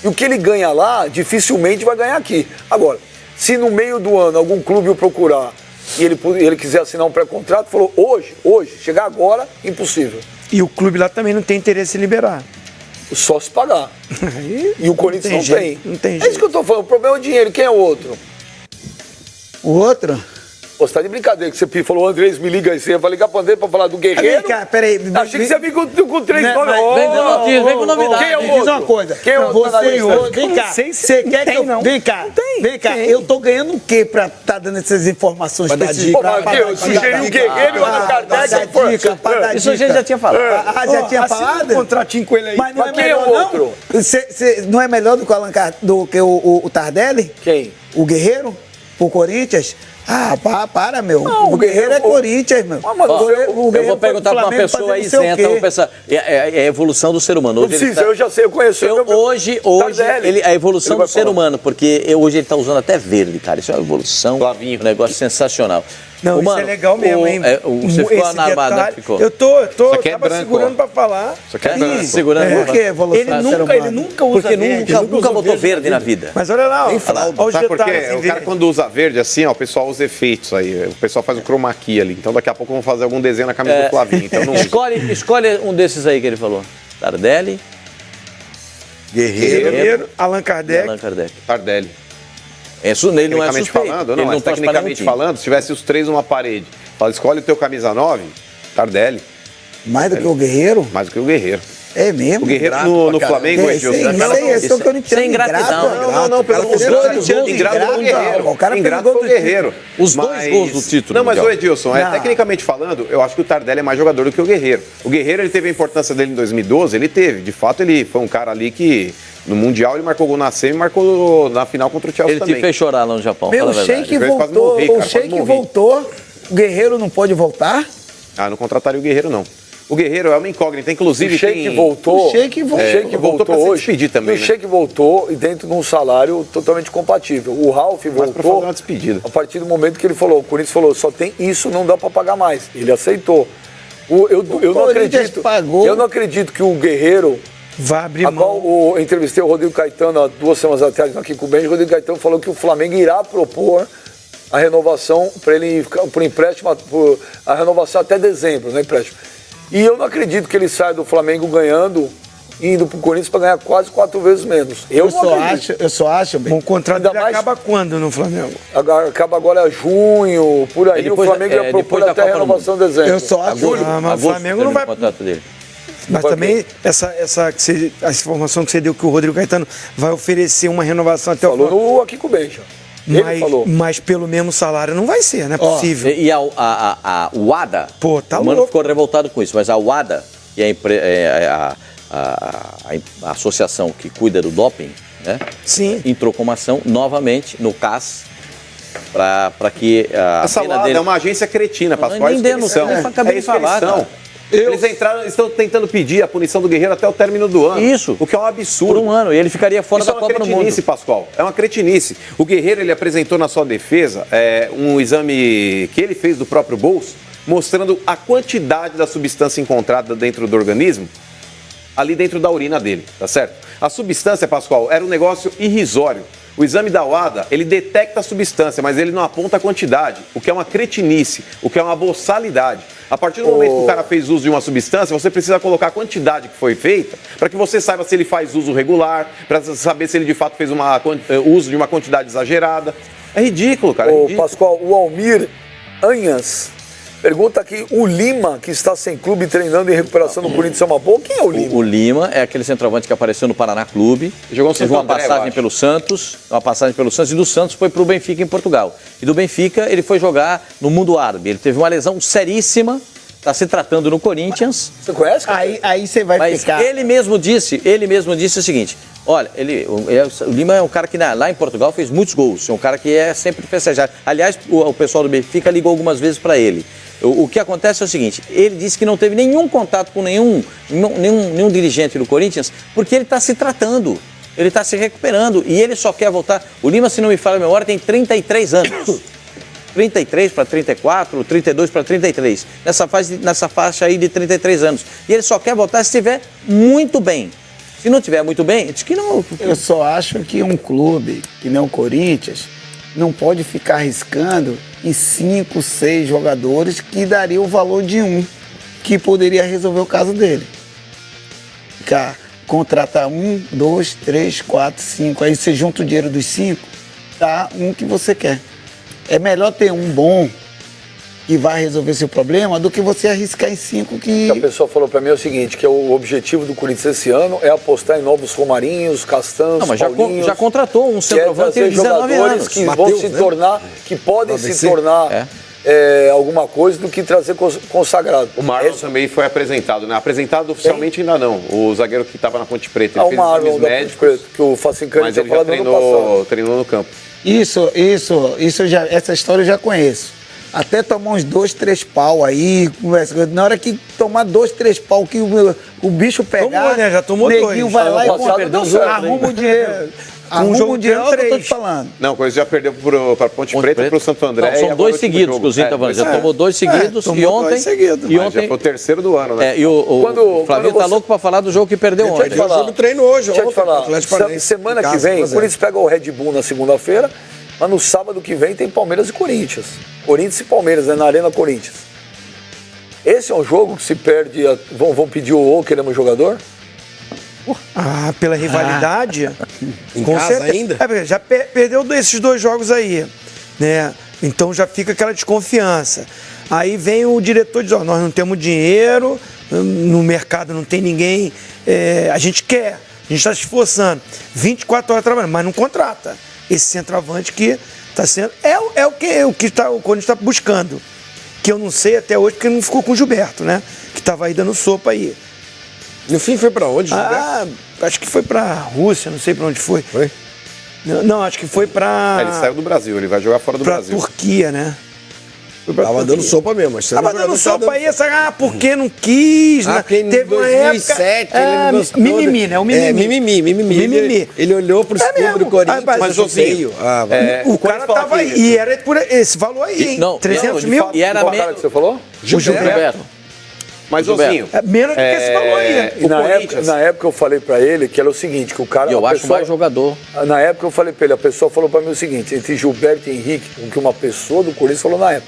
E o que ele ganha lá, dificilmente vai ganhar aqui. Agora, se no meio do ano algum clube o procurar e ele quiser assinar um pré-contrato, falou, hoje, chegar agora, impossível. E o clube lá também não tem interesse em liberar. Só se pagar. E o Corinthians não tem. Não tem É jeito. isso que eu tô falando. O problema é o dinheiro. Quem é o outro? O outro? Pô, você tá de brincadeira que você falou, Andrés, me liga aí. Você vai ligar pra Andrés pra falar do Guerreiro? Vem cá, peraí. Achei que você ia vir com 3 Né, nomes. mas- Vem com notícia, vem com novidade. Quem é o Me diz outro? uma coisa. Quem é o outro Você analista? outro. Vem cá. Não sei se Você quer tem, que eu... não. Vem cá. Vem cá. Eu tô ganhando o quê pra tá dando essas informações? Pra dar pra esses- dica. Pô, mas aqui, eu sugeri o Guerreiro e o Allan Kardec. dar dica, pra dar Isso a gente dica. já tinha falado. Ah, já tinha Assina falado? um contratinho com ele aí. Mas não é Mas quem é melhor, o não? outro? Não é melhor do que o Allan do que o Tardelli? Quem? O Guerreiro? Pro Corinthians? Ah, para, meu. Não, o Guerreiro é o- Corinthians, meu. Ah, mas O Guerreiro- o Eu Guerreiro vou perguntar foi pra pro uma Flamengo pessoa fazer aí, não sei o senta, quê. vamos pensar. É a evolução do ser humano. Não Hoje ele precisa, tá- eu já sei, eu conheço. Hoje Tardelli. a evolução Ele vai do ser falar. humano, porque hoje ele está usando até verde, cara. Isso é uma evolução, Flavinho. um negócio sensacional. Não, Ô, isso mano, é legal mesmo, hein? você ficou Esse alarmado, né? detalhe, Ficou. Eu Isso aqui é tava branco, segurando ó. pra falar. Isso aqui é branco. Segurando. Por que evolução Ele do ser nunca, humano? ele nunca usa Porque verde. nunca botou verde na vida. Mas olha lá, ó. Nem fralda. Olha os Sabe por quê? detalhes. assim, O cara verde. quando usa verde assim, ó, o pessoal usa efeitos aí. O pessoal faz o chroma key ali. Então daqui a pouco vamos fazer algum desenho na camisa do Flavinho. Então não usa. Escolhe um desses aí que ele falou. Tardelli Guerreiro, Allan e Kardec. Allan Kardec. Tardelli. Isso nele não é Tecnicamente suspeito. falando, Ele não, mas transparece tecnicamente um time. falando, se tivesse os 3 numa parede, fala, escolhe o teu camisa 9, Tardelli, Mais do que o Guerreiro? mais do que o Guerreiro. É mesmo? O Guerreiro Grato no pra Flamengo, É, Edilson. isso aí, esse é o que eu não entendo. Sem gratidão. Ingrato, Não, pelo cara, contrário, fez dois gols ingrato foi o ingrato, Guerreiro. o cara fez Ingrato gol foi o do título. Guerreiro. Os dois gols do título Não, mas mundial. o Edilson, Não. tecnicamente falando, eu acho que o Tardelli é mais jogador do que o Guerreiro. O Guerreiro, ele teve a importância dele em 2012, ele teve. De fato, ele foi um cara ali que, no Mundial, ele marcou gol na semi e marcou na final contra o Chelsea Ele também. te fez chorar lá no Japão. Meu, fala o a verdade. Sheik Às vezes quase voltou. morri, O cara, quase Sheik morri. voltou. O Guerreiro não pode voltar? Ah, não contrataria o Guerreiro, não. O Guerreiro é uma incógnita, inclusive O Sheik tem... voltou. O Sheik voltou. O Sheik voltou pra se despedir também, O né? Sheik voltou e dentro de um salário totalmente compatível. O Ralf pra voltou fazer uma despedida. a partir do momento que ele falou, o Corinthians falou, só tem isso, não dá pra pagar mais. Ele aceitou. Eu não Corinthians acredito. pagou. Eu não acredito que o Guerreiro. Vai abrir Agora, mão. eu entrevistei o Rodrigo Caetano há 2 semanas atrás aqui com o Benji. O Rodrigo Caetano falou que o Flamengo irá propor a renovação para ele ficar por empréstimo, a renovação até dezembro, né, empréstimo. E eu não acredito que ele saia do Flamengo ganhando, indo pro Corinthians para ganhar quase 4 vezes menos. Eu não acredito. Eu só acho, O contrato Ainda dele mais- acaba quando no Flamengo? Acaba agora junho, por aí. Depois- o Flamengo ia depois propor da até a Copa do renovação em dezembro. eu só acho. Ah, mas o Agosto Flamengo não termina vai. o contrato dele. Mas vai também essa informação que você deu que o Rodrigo Caetano vai oferecer uma renovação até o Falou no, aqui com o Benja. Ele falou. mas pelo mesmo salário não vai ser, não é possível. E o ADA, Pô, tá o Mano louco. ficou revoltado com isso, mas a UADA, que é a associação que cuida do doping, né? Sim. Entrou com uma ação novamente no CAS para que a Essa pena LADA dele... é uma agência cretina, Pascoal. nem É isso que eles dentro, são. eu acabei É de isso que eles falar, são. cara. Eles estão tentando pedir a punição do Guerreiro até o término do ano. Isso. O que é um absurdo. Por um ano, e ele ficaria fora Isso da é uma Copa do Mundo. cretinice, Pascoal. É uma cretinice. O Guerreiro, ele apresentou na sua defesa um exame que ele fez do próprio bolso, mostrando a quantidade da substância encontrada dentro do organismo, ali dentro da urina dele, tá certo? A substância, Pascoal, era um negócio irrisório. O exame da UADA, ele detecta a substância, mas ele não aponta a quantidade, o que é uma cretinice, o que é uma boçalidade. A partir do momento que o cara fez uso de uma substância, você precisa colocar a quantidade que foi feita para que você saiba se ele faz uso regular, para saber se ele de fato fez uso de uma quantidade exagerada. É ridículo, cara. É Ô, ridículo. Pascoal, o Almir Anhas pergunta aqui, o Lima, que está sem clube treinando em recuperação no Corinthians, é uma boa? Quem é o Lima? O Lima é aquele centroavante que apareceu no Paraná Clube. Jogou no teve Santo uma André, eu passagem acho. pelo Santos, e do Santos foi para o Benfica em Portugal. E do Benfica ele foi jogar no mundo árabe. Ele teve uma lesão seríssima, está se tratando no Corinthians. Você conhece? cara? Aí você vai Mas ficar. ele mesmo disse o seguinte: olha, o Lima é um cara que lá em Portugal fez muitos gols, é um cara que é sempre festejado. Aliás, o pessoal do Benfica ligou algumas vezes para ele. O que acontece é o seguinte: ele disse que não teve nenhum contato com nenhum dirigente do Corinthians, porque ele está se tratando, ele está se recuperando e ele só quer voltar. O Lima, se não me falha a memória, tem 33 anos. 33 para 34, 32 para 33, nessa faixa aí de 33 anos. E ele só quer voltar se estiver muito bem. Se não estiver muito bem, diz que não. Eu só acho que um clube que nem o Corinthians não pode ficar arriscando em 5, 6 jogadores que daria o valor de um. que poderia resolver o caso dele. Contratar 1, 2, 3, 4, 5. Aí você junta o dinheiro dos 5, dá um que você quer. É melhor ter um bom que vai resolver seu problema do que você arriscar em 5 que... A pessoa falou pra mim o seguinte, que o objetivo do Corinthians esse ano é apostar em novos Romarinhos, Castanhos, Não, mas Paulinhos, já contratou um centroavante de 19 anos. que Mateus, vão se né? tornar, que podem se ABC. tornar alguma coisa do que trazer consagrado. O Marlon também foi apresentado, né? Apresentado oficialmente ainda não. O zagueiro que estava na Ponte Preta. Ele O fez Marlon exames da médicos, Ponte Preta, que o Facincani mas tinha ele já falado no ano passado. treinou no campo. Isso essa história eu já conheço. Até tomar uns 2, 3 pau aí, conversa. Na hora que tomar 2, 3 pau que o bicho pegar, Tomou, né? Já tomou neguinho 2. vai lá e Ano passado deu certo, arruma o dinheiro. Arruma jogo o dinheiro deu que eu tô 3. te falando. Não, o Corinthians já perdeu para Ponte Preta e para o Santo André. Não, e são agora 2 o último seguidos jogo. que o Zinta já tomou 2 seguidos tomou e ontem. 2 seguidos. E Mas já ontem foi o terceiro do ano, né? e o Flavinho tá você- louco pra falar do jogo que perdeu Deixa eu ontem. te falar. O jogo treino hoje, Deixa eu te ontem, falar. Atlético Paranaense, Semana em casa, que vem, 1 a o 0. Corinthians pega o Red Bull na segunda-feira, mas no sábado que vem tem Palmeiras e Corinthians. Corinthians e Palmeiras, né, na Arena Corinthians. Esse é um jogo que se perde, vão pedir o queremos jogador? Pela rivalidade. Em com casa certeza. ainda? Porque já perdeu esses 2 jogos aí, né? Então já fica aquela desconfiança. Aí vem o diretor e diz, nós não temos dinheiro, no mercado não tem ninguém, a gente quer, a gente está se esforçando. 24 horas trabalhando, mas não contrata. Esse centroavante que está sendo... É o que o Corinthians está buscando. Que eu não sei até hoje, porque não ficou com o Gilberto, né? Que estava aí dando sopa aí. No fim foi pra onde, Gilberto? Acho que foi pra Rússia, não sei pra onde foi. Foi? Não, acho que foi pra... Ele saiu do Brasil, ele vai jogar fora do pra Brasil. Turquia, né? Foi pra Tava Turquia. dando sopa mesmo. Mas Tava dando sopa aí, porque não quis, né? porque em Teve uma 2007 época... ele não gostou. Mimimi, né? O mimimi. Mimimi. Ele olhou pro escudo mesmo. do Corinthians, Mas, mas achou feio. O cara tava aí, e era por esse valor aí, hein? Não, 300 não, mil? e era Qual cara que você falou? O Gilberto. Mas, Gilberto. Ozinho, Menos do que esse valor aí. E na época eu falei pra ele que era o seguinte, que o cara... E eu a acho pessoa- mais jogador. Na época eu falei pra ele, a pessoa falou pra mim o seguinte, entre Gilberto e Henrique, o que uma pessoa do Corinthians falou na época,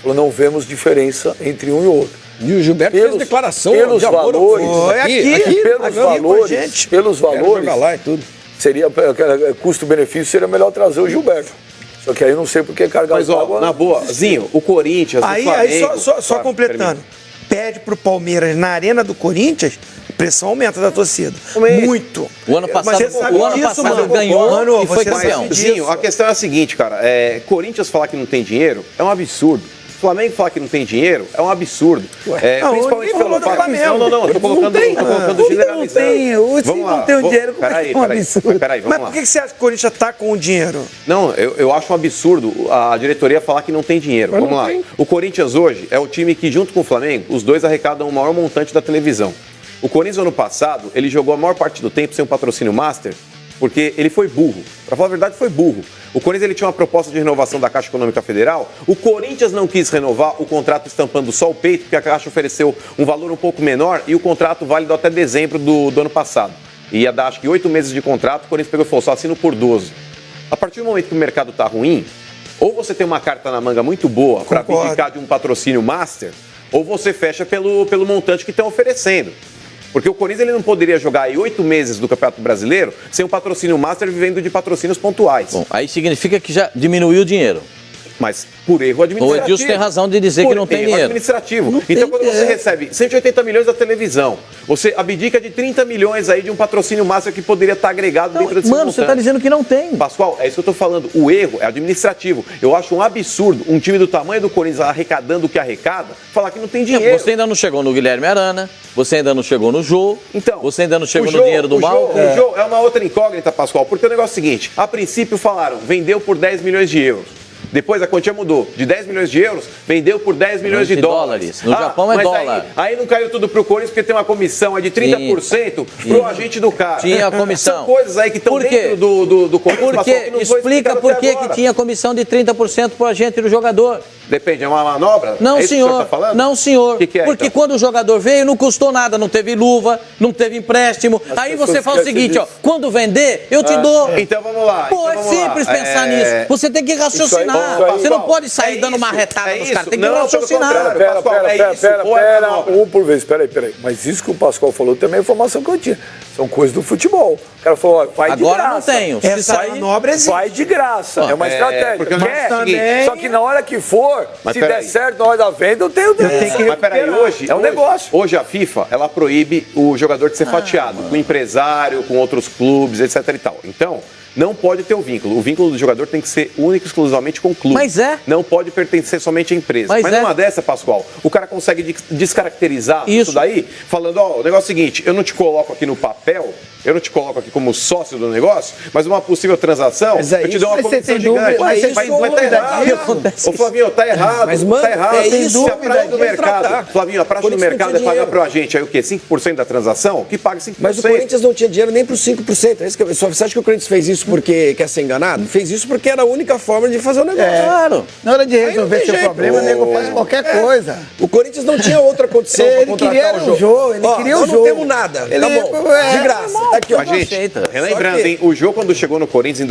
falou, não vemos diferença entre um e o outro. E o Gilberto fez declaração pelos de amor ao valores, Corinthians. Foi aqui, pelos aqui com a valores, gente. pelos Quero valores, jogar lá e tudo. seria custo-benefício, seria melhor trazer o Gilberto. Só que aí eu não sei porque cargar mas ó, na boa, Zinho, o Corinthians, Aí, o Flamengo... só Claro, completando. termina. Perde pro Palmeiras na arena do Corinthians, a pressão aumenta da torcida. Muito. O ano passado, Mas você sabe o ano disso, passado mano. ganhou Mano, e foi você campeão. sabe disso. Zinho, a questão é a seguinte, cara. Corinthians falar que não tem dinheiro é um absurdo. Flamengo falar que não tem dinheiro é um absurdo. Não, ninguém falou do Flamengo. Não, eu tô colocando generalizando. Não tem o dinheiro, como é que é um absurdo? Peraí, Mas vamos por lá. que você acha que o Corinthians tá com o dinheiro? Não, eu acho um absurdo a diretoria falar que não tem dinheiro. Vamos lá. O Corinthians hoje é o time que, junto com o Flamengo, os dois arrecadam o maior montante da televisão. O Corinthians, ano passado, ele jogou a maior parte do tempo sem um patrocínio master, porque ele foi burro. Pra falar a verdade, foi burro. O Corinthians ele tinha uma proposta de renovação da Caixa Econômica Federal. O Corinthians não quis renovar o contrato estampando só o peito, porque a Caixa ofereceu um valor um pouco menor e o contrato válido até dezembro do ano passado. Ia dar, acho que 8 meses de contrato, o Corinthians pegou e falou, só assino por 12. A partir do momento que o mercado tá ruim, ou você tem uma carta na manga muito boa para abdicar de um patrocínio master, ou você fecha pelo montante que estão oferecendo. Porque o Corinthians ele não poderia jogar aí 8 meses do Campeonato Brasileiro sem um patrocínio master vivendo de patrocínios pontuais. Bom, aí significa que já diminuiu o dinheiro. Mas por erro O administrativo. Edilson tem razão de dizer que não tem erro dinheiro. administrativo. Então, quando você recebe 180 milhões da televisão, você abdica de 30 milhões aí de um patrocínio master que poderia estar agregado dentro desse Mano, você tá dizendo que não tem. Pascoal, é isso que eu tô falando. O erro é administrativo. Eu acho um absurdo um time do tamanho do Corinthians arrecadando o que arrecada, falar que não tem dinheiro. Você ainda não chegou no Guilherme Arana, você ainda não chegou no Jô, Então, você ainda não chegou o no Jô- dinheiro do o Jô- Mal. O Jô é uma outra incógnita, Pascoal, porque o negócio é o seguinte, a princípio falaram, vendeu por 10 milhões de euros. Depois a quantia mudou. De 10 milhões de euros, vendeu por 10 milhões de dólares. No Japão é mas dólar. Aí não caiu tudo pro Corinthians porque tem uma comissão de 30% pro agente do cara. Tinha a comissão. São coisas aí que estão Por quê? dentro do Corinthians. Por Pascoal, quê? que não foi Explica explicado por até que agora. tinha comissão de 30% pro agente do jogador. Depende, é uma manobra? Não, é isso que o senhor. tá falando? Não, senhor. O que é, Porque então? quando o jogador veio, não custou nada, não teve luva, não teve empréstimo. Aí pessoas você fala o esquecem seguinte, ó, disso. quando vender, eu te dou. Então vamos lá. Pô, então é vamos lá. simples pensar nisso. Você tem que raciocinar. patrocinar. Pascoal, Você não pode sair é dando uma isso, retada é nos caras. isso. Tem que Não, raciocinar. pelo contrário. Pascoal, é isso, ou é Pera, manobra? um por vez, peraí. Mas isso que o Pascoal falou também é informação que eu tinha. São coisas do futebol. O cara falou, ó, vai de Agora graça. não tenho. Se Essa sair, manobra existe. Vai de graça. É uma estratégia. porque eu Quer? também- Só que na hora que for, Mas se der peraí. certo na hora da venda, eu tenho tenho que Mas peraí, hoje... É um negócio. Hoje a FIFA, ela proíbe o jogador de ser fatiado com empresário, com outros clubes, etc e tal. Então, não pode ter o vínculo. O vínculo do jogador tem que ser único e exclusivamente com o clube. Mas é. Não pode pertencer somente à empresa. Mas Mas é. numa dessa, Pascoal, o cara consegue descaracterizar isso daí, falando, ó, o negócio é o seguinte, eu não te coloco aqui no papel, eu não te coloco aqui como sócio do negócio, mas uma possível transação, Mas é eu te isso. dou uma Mas você comissão tem gigante. dúvida- mas você Mas tem tá dúvida errado. disso? Ô, Flavinho, tá errado. Mas, mano, tá errado. é isso. Se a praxe do Dúvida de mercado, tratar. Flavinho, a praxe do Corinthians não mercado é tinha pagar dinheiro. pra gente aí o quê? 5% da transação? Que paga 5%. Mas o Corinthians não tinha dinheiro nem para os 5%. É isso que você acha que o Corinthians fez isso porque quer ser enganado? Fez isso porque era a única forma de fazer o negócio. Claro. Na hora de Aí não resolver tem seu jeito. problema, o nego faz qualquer coisa. O Corinthians não tinha outra condição para Ele contratar queria o jogo. ele queria o nós jogo. não temos nada. Ele- Tá bom. De graça. Tá aqui, ó. Mas, gente, aceita. relembrando, Só que- hein, o Jô, quando chegou no Corinthians em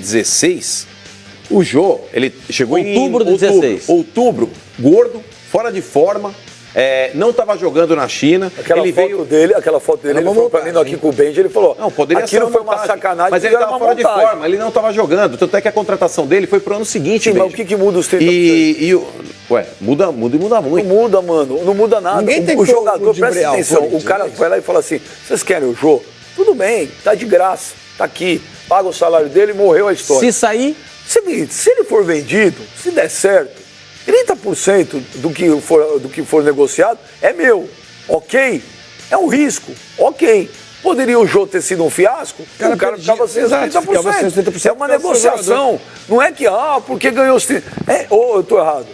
2016, o Jô, ele chegou Outubro de em 16. outubro, gordo, fora de forma, não estava jogando na China. Aquela ele foto veio... dele, Era ele uma falou pra mim montagem. aqui com o Benji, ele falou, Não, poderia ser aquilo foi uma montagem, sacanagem, mas ele fizeram estava uma fora de montagem. forma, ele não estava jogando. Tanto é que a contratação dele foi pro ano seguinte. Sim, mas Benji. o que muda os 30%? Ué, muda e muda Não muito. muda, mano. Não muda nada. Ninguém tem o como jogador, presta ludibriar o atenção, o Corinthians, cara né? vai lá e fala assim, vocês querem o jogo? Tudo bem, tá de graça, tá aqui, paga o salário dele e morreu a história. Se sair, Seguinte, se ele for vendido, se der certo, 30% do que for negociado é meu, ok? É um risco, ok. Poderia o Jô ter sido um fiasco? Cara, O cara perdia. ficava sem os Exato, ficava sem os 30%. 30%. É uma negociação. Não é que, porque ganhou os 30%. Ou eu tô errado.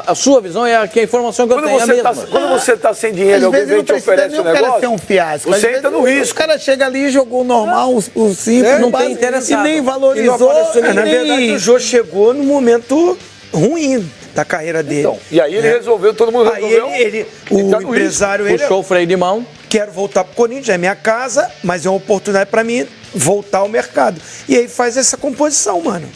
a sua visão é que a informação que eu Quando tenho é a mesma. você tá sem dinheiro e Às alguém vezes vem não e te precisa oferece nem um o cara negócio, ser um fiasco. Às você vezes entra no risco. O cara chega ali e jogou o normal, o simples, Não tem básico, interessado. e nem E não valorizou. apareceu, e na nem- verdade, o Jô chegou no momento ruim da carreira dele. Então, e aí ele resolveu, todo mundo Aí resolveu. o entrar no empresário, ele Puxou o freio de mão. quero voltar pro Corinthians, é minha casa, mas é uma oportunidade pra mim voltar ao mercado. E aí faz essa composição, mano.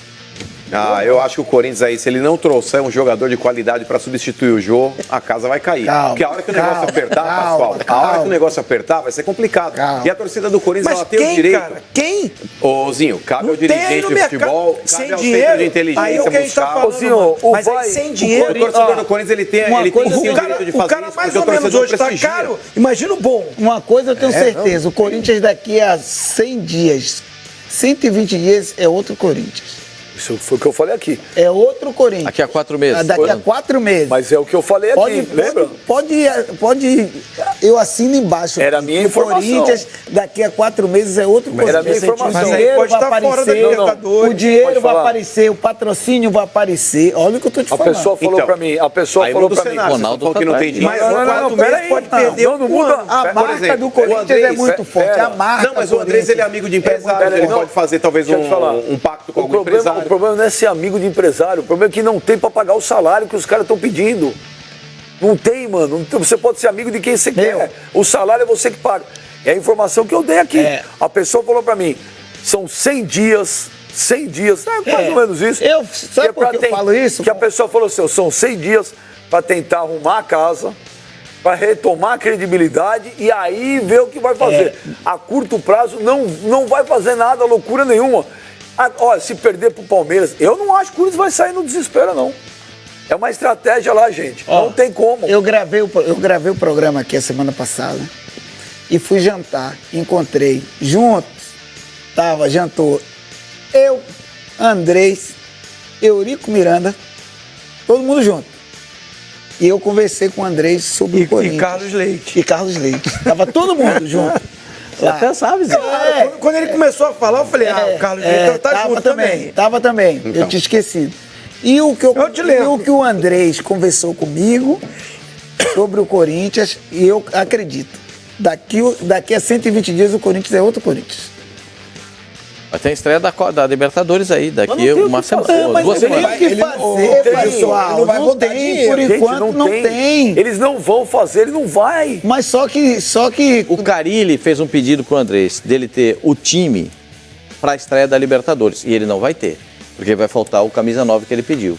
Eu acho que o Corinthians aí, se ele não trouxer um jogador de qualidade para substituir o Jô, a casa vai cair. Calma, Porque a hora que o negócio calma, apertar, calma, Pascoal, a hora calma. que o negócio apertar, vai ser complicado. Calma. E a torcida do Corinthians, Mas ela tem o quem, direito. cara? Quem? Ô, Zinho, cabe Não ao dirigente tem no de mercado. futebol, cabe Sem ao dinheiro. centro de inteligência Aí é o que a gente tá buscar. falando, Zinho, mano. o Mas aí vai- sem O dinheiro... torcedor do Corinthians, ele tem Uma o coisa- direito de fazer o cara isso, mais porque ou o menos torcedor hoje tá prestigia. caro. Imagina o bom. Uma coisa eu tenho certeza, o Corinthians daqui a 100 dias, 120 dias é outro Corinthians. Isso foi o que eu falei aqui. É outro Corinthians. Daqui a 4 meses. Daqui a 4 meses. Mas é o que eu falei aqui, lembra? Pode, eu assino embaixo. Era a minha O informação. Corinthians, daqui a 4 meses é outro Corinthians. Era a minha informação. Mas O aí dinheiro pode vai estar fora da aparecer, Libertadores. o dinheiro Pode vai falar. aparecer, o patrocínio vai aparecer. Olha o que eu tô te A falando. pessoa falou Então, pra mim, a pessoa Aí falou muda o pra mim. cenário, você Ronaldo falou que não tá tem atrás. dinheiro. Mas quatro meses peraí. pode perder Não muda. A Por marca exemplo, do o Corinthians Andrés, é muito forte. pera. A marca Não, mas do o Andrés, ele é Corinthians amigo de empresário, ele Não, pode fazer talvez deixa eu te falar. um pacto com O algum problema empresário. não é ser amigo de empresário, o problema é que não tem pra pagar o salário que os caras estão pedindo. Não tem, mano. Não tem- Você pode ser amigo de quem você quer. O salário é você que paga. É a informação que eu dei aqui. É. A pessoa falou pra mim, são 100 dias, mais ou menos isso. Sabe por que eu falo isso? Que a pessoa falou assim, são 100 dias pra tentar arrumar a casa, pra retomar a credibilidade e aí ver o que vai fazer. A curto prazo não vai fazer nada, loucura nenhuma. Olha, se perder pro Palmeiras, eu não acho que o Corinthians vai sair no desespero, não. É uma estratégia lá, gente. Não tem como. Eu gravei o programa aqui a semana passada e fui jantar. Encontrei juntos, jantou eu, Andrés, Eurico Miranda, todo mundo junto. E eu conversei com o Andrés sobre o Corinthians. E Carlos Leite. E Carlos Leite. Tava todo mundo junto. Você até sabe, Zé. Quando ele começou a falar, eu falei, o Carlos Leite tá junto também. Tava também. Então. Eu tinha esquecido. E o que Eu te lembro. e o que o Andrés conversou comigo sobre o Corinthians, e eu acredito. Daqui a 120 dias o Corinthians é outro Corinthians. Mas tem a estreia da Libertadores aí, Mas daqui não tem o uma que semana, fazer, mas duas ele semanas. Tem o que fazer, pessoal. ele não vai botar tem, dinheiro. por Gente, enquanto não tem. Eles não vão fazer, ele não vai. Mas só que O Carille fez um pedido pro Andrés dele ter o time para a estreia da Libertadores e ele não vai ter. Porque vai faltar o camisa 9 que ele pediu.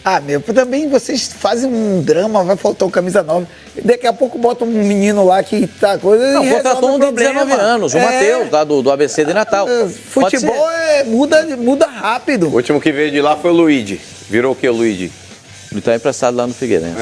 Ah, meu, também vocês fazem um drama, vai faltar o camisa 9. Daqui a pouco bota um menino lá que tá coisa Não, e contratou um resolve o de 19 problema. anos, o Matheus, lá do ABC de Natal. Pode Futebol muda rápido. O último que veio de lá foi o Luigi. Virou o que, o Luigi? Ele tá emprestado lá no Figueirense.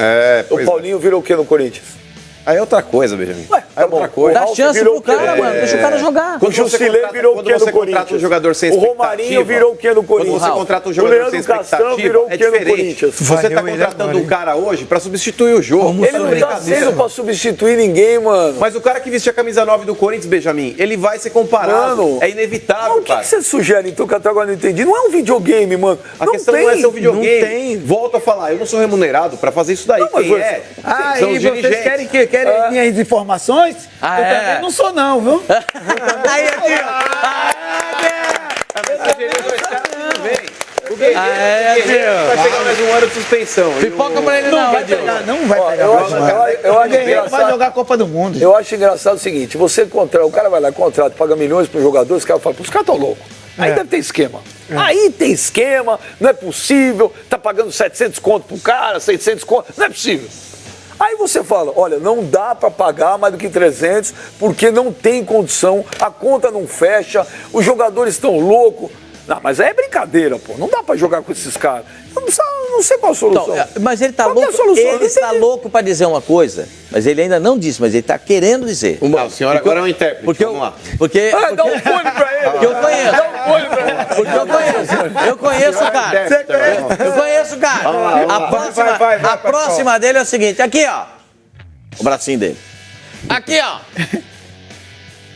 O Paulinho virou o que no Corinthians? Aí é outra coisa, Benjamin. Ué, é outra coisa. Dá chance pro cara, mano. Deixa o cara jogar. O Jusilei virou o que no Corinthians? Um jogador sem o Romarinho virou o que no Corinthians? Quando você contrata um o jogador sem Leandro Castrão expectativa, virou o é que no diferente. Corinthians? Você tá contratando um cara hoje pra substituir o jogo. Ele não tá sendo pra substituir ninguém, mano. Mas o cara que vestia a camisa 9 do Corinthians, Benjamin, ele vai ser comparado. Mano, é inevitável, o que você sugere, então, que até agora não entendi? Não é um videogame, mano. A questão não é ser um videogame. Não tem. Volto a falar, eu não sou remunerado pra fazer isso daí. Quem é? Ah, São e os vocês dirigentes. querem minhas informações? Ah, eu é? também não sou não, viu? Aí, aqui, Vai pegar mais um ano de suspensão. pipoca pra ele não, Adil. Não vai pegar. Eu acho Vai engraçado. jogar a Copa do Mundo. Eu acho engraçado o seguinte, o cara vai lá, contrata, paga milhões pro jogador, os caras falam, os caras estão loucos. Aí deve ter esquema. Aí tem esquema, não é possível, tá pagando 700 conto pro cara, 600 conto, não é possível. Aí você fala, olha, não dá para pagar mais do que 300, porque não tem condição, a conta não fecha, os jogadores estão loucos. Não, mas aí é brincadeira, pô, não dá para jogar com esses caras. Eu não sei qual a solução. Então, mas ele tá Qual que é a louco, solução? ele está louco para dizer uma coisa, mas ele ainda não disse, mas ele está querendo dizer. Não, o senhor agora é um intérprete, Porque vamos lá. Porque Dá um fone pra ele. porque eu conheço. Dá um fone pra ele. Porque eu conheço o cara. Eu conheço o cara. A próxima dele é o seguinte, aqui, ó. O bracinho dele. Aqui, ó.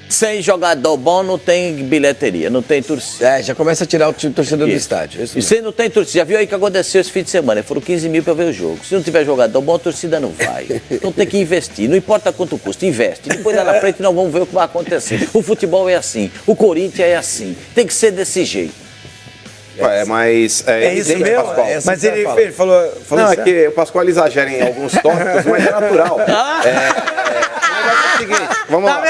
Sem jogador bom não tem bilheteria, não tem torcida. Já começa a tirar o torcedor do Isso. estádio. Isso E se não tem torcida, já viu aí o que aconteceu esse fim de semana? Foram 15 mil para ver o jogo. Se não tiver jogador bom, a torcida não vai. Então tem que investir. Não importa quanto custa, investe. Depois lá na frente nós vamos ver o que vai acontecer. O futebol é assim, o Corinthians é assim. Tem que ser desse jeito. Mas É isso evidente, mesmo? Pascoal. Mas ele falou Não, é certo. que o Pascoal exagera em alguns tópicos, mas é natural. O negócio é o seguinte, vamos lá.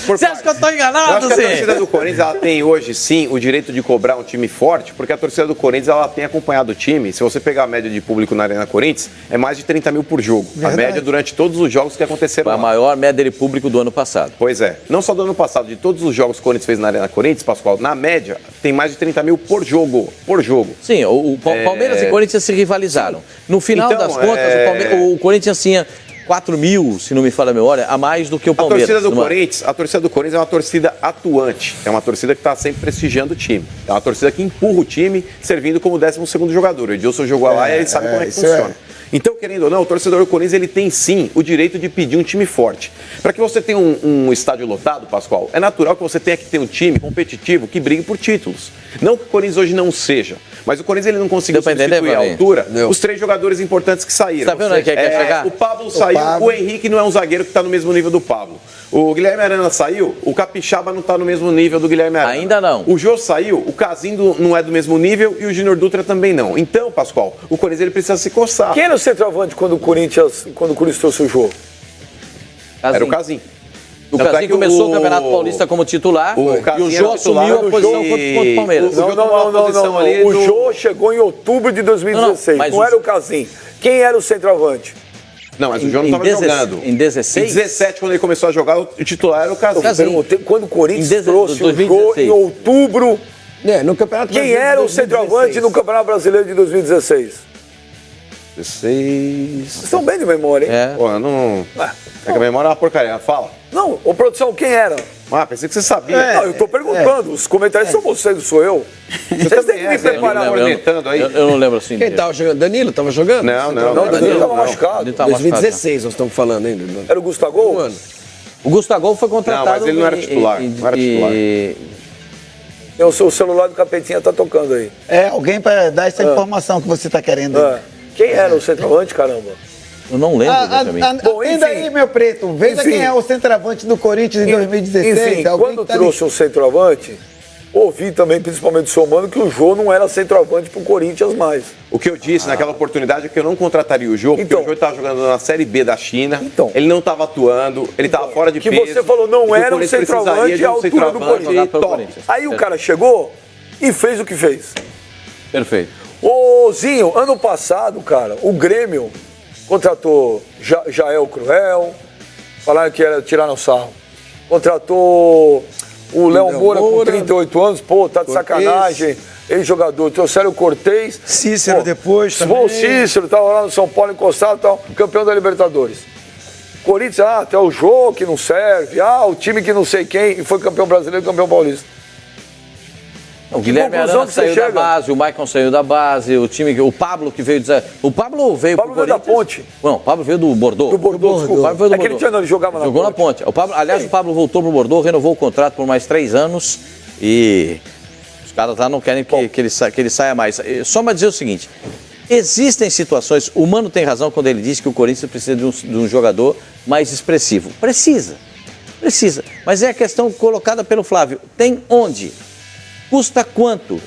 Você acha que eu tô Eu enganado, acho que a Zé? torcida do Corinthians ela tem hoje, sim, o direito de cobrar um time forte, porque a torcida do Corinthians ela tem acompanhado o time. Se você pegar a média de público na Arena Corinthians, é mais de 30 mil por jogo. A média durante todos os jogos que aconteceram Foi a lá. maior média de público do ano passado. Pois é. Não só do ano passado, de todos os jogos que o Corinthians fez na Arena Corinthians, Pascoal, na média, tem mais de 30 mil por jogo. Por jogo. Sim, o Palmeiras e Corinthians se rivalizaram. No final Então, das contas, o Corinthians tinha 4 mil, se não me falha a memória, a mais do que o Palmeiras. A torcida do Corinthians é uma torcida atuante. É uma torcida que está sempre prestigiando o time. É uma torcida que empurra o time, servindo como 12º jogador. O Edilson jogou lá e ele sabe como é que funciona. Então, querendo ou não, o torcedor do Corinthians ele tem sim o direito de pedir um time forte. Para que você tenha um estádio lotado, Pascoal, é natural que você tenha que ter um time competitivo que brigue por títulos. Não que o Corinthians hoje não seja, mas o Corinthians ele não conseguiu substituir à altura os 3 jogadores importantes que saíram. Tá vendo onde quer chegar? O Pablo saiu, o Henrique não é um zagueiro que está no mesmo nível do Pablo. O Guilherme Arana saiu, o Capixaba não está no mesmo nível do Guilherme Arana. Ainda não. O Jô saiu, o Casim não é do mesmo nível e o Júnior Dutra também não. Então, Pascoal, o Corinthians ele precisa se coçar. Quem era o centroavante quando o Corinthians trouxe o jogo? Era o Casim. O Casim começou o Campeonato Paulista como titular e o Jô assumiu a posição contra o Palmeiras. Não. O Jô chegou em outubro de 2016. Não era o Casim. Quem era o centroavante? Não, mas o Jô não estava jogando. Em 16? Em 17, quando ele começou a jogar, o titular era o Casim. Quando o Corinthians trouxe o Jô em outubro, no Campeonato quem era o centroavante no Campeonato Brasileiro de 2016? 16... Vocês estão bem de memória, hein? Pô, eu não... É que a memória é uma porcaria. Fala. Não, ô produção, quem era? Pensei que você sabia. Não, eu tô perguntando. Os comentários são vocês, não sou eu. Vocês têm que me preparar. Eu não lembro assim. Quem tava jogando? Danilo tava jogando? Não, Danilo tava machucado. 2016 nós estamos falando ainda. Era o Gustavo? O Gustavo foi contratado. Não, mas ele não era titular. Não era titular. O celular do Capetinha tá tocando aí. Alguém para dar essa informação que você tá querendo. Quem era o centroavante, caramba? Eu não lembro, Benjamin. Bom, ainda aí, meu preto, veja quem é o centroavante do Corinthians em 2016. Enfim, quando trouxe um centroavante, ouvi também, principalmente do seu mano, que o Jô não era centroavante pro Corinthians mais. O que eu disse naquela oportunidade é que eu não contrataria o Jô, porque o Jô estava jogando na Série B da China, ele não estava atuando, ele estava fora de peso. Que você falou, não era um centroavante à altura do Corinthians. Aí o cara chegou e fez o que fez. Perfeito. Ô, Zinho, ano passado, cara, o Grêmio contratou Jael Cruel, falaram que era tirar no sarro. Contratou o Léo Moura com 38 anos, pô, tá de sacanagem. Ex-jogador, trouxeram o Cortez. Cícero depois também. também. O Cícero tava lá no São Paulo encostado, tal, campeão da Libertadores. Corinthians, até o jogo que não serve, o time que não sei quem, e foi campeão brasileiro e campeão paulista. O Guilherme Arana saiu da base, o Maicon saiu da base, o Pablo que veio dizer. O Pablo veio pro Corinthians. Da Ponte. Não, o Pablo veio do Bordeaux. Do Bordeaux, desculpa. O Pablo veio do Aquele Bordeaux. ele jogava na Jogou Ponte. na Ponte. O Pablo voltou pro Bordeaux, renovou o contrato por mais 3 anos e os caras lá não querem que ele saia mais. Só para dizer o seguinte, existem situações, o Mano tem razão quando ele diz que o Corinthians precisa de um jogador mais expressivo. Precisa, mas é a questão colocada pelo Flávio. Tem onde? Custa quanto?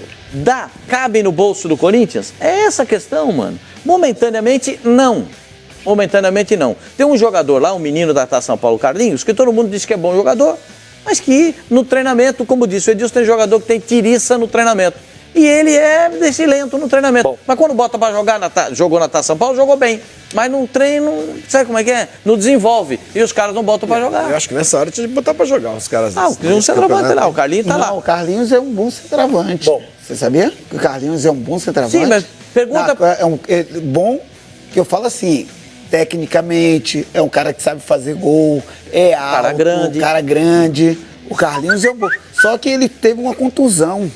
Cabe no bolso do Corinthians? É essa a questão, mano. Momentaneamente, não. Tem um jogador lá, um menino da Taça São Paulo, Carlinhos, que todo mundo diz que é bom jogador, mas que no treinamento, como disse o Edilson, tem jogador que tem tiriça no treinamento. E ele é desse lento no treinamento. Mas quando bota pra jogar, jogou na Taça São Paulo, jogou bem. Mas no treino, sabe como é que é? Não desenvolve. E os caras não botam pra jogar. Eu acho que nessa hora tinha de botar pra jogar os caras. Um centroavante lá, o Carlinhos tá lá. O Carlinhos é um bom centroavante. Bom. Você sabia que o Carlinhos é um bom centroavante? Sim, mas pergunta... É bom que eu falo assim, tecnicamente, é um cara que sabe fazer gol, é alto, cara grande. O Carlinhos é um bom. Só que ele teve uma contusão.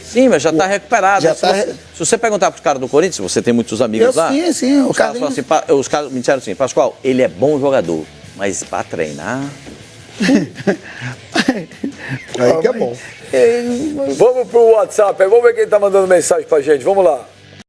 Sim, mas já está recuperado. Se você perguntar para os caras do Corinthians, você tem muitos amigos lá. Sim. Os caras me disseram assim, Pascoal, ele é bom jogador, mas para treinar... Aí que é bom. Vamos pro WhatsApp, vamos ver quem tá mandando mensagem pra gente, vamos lá.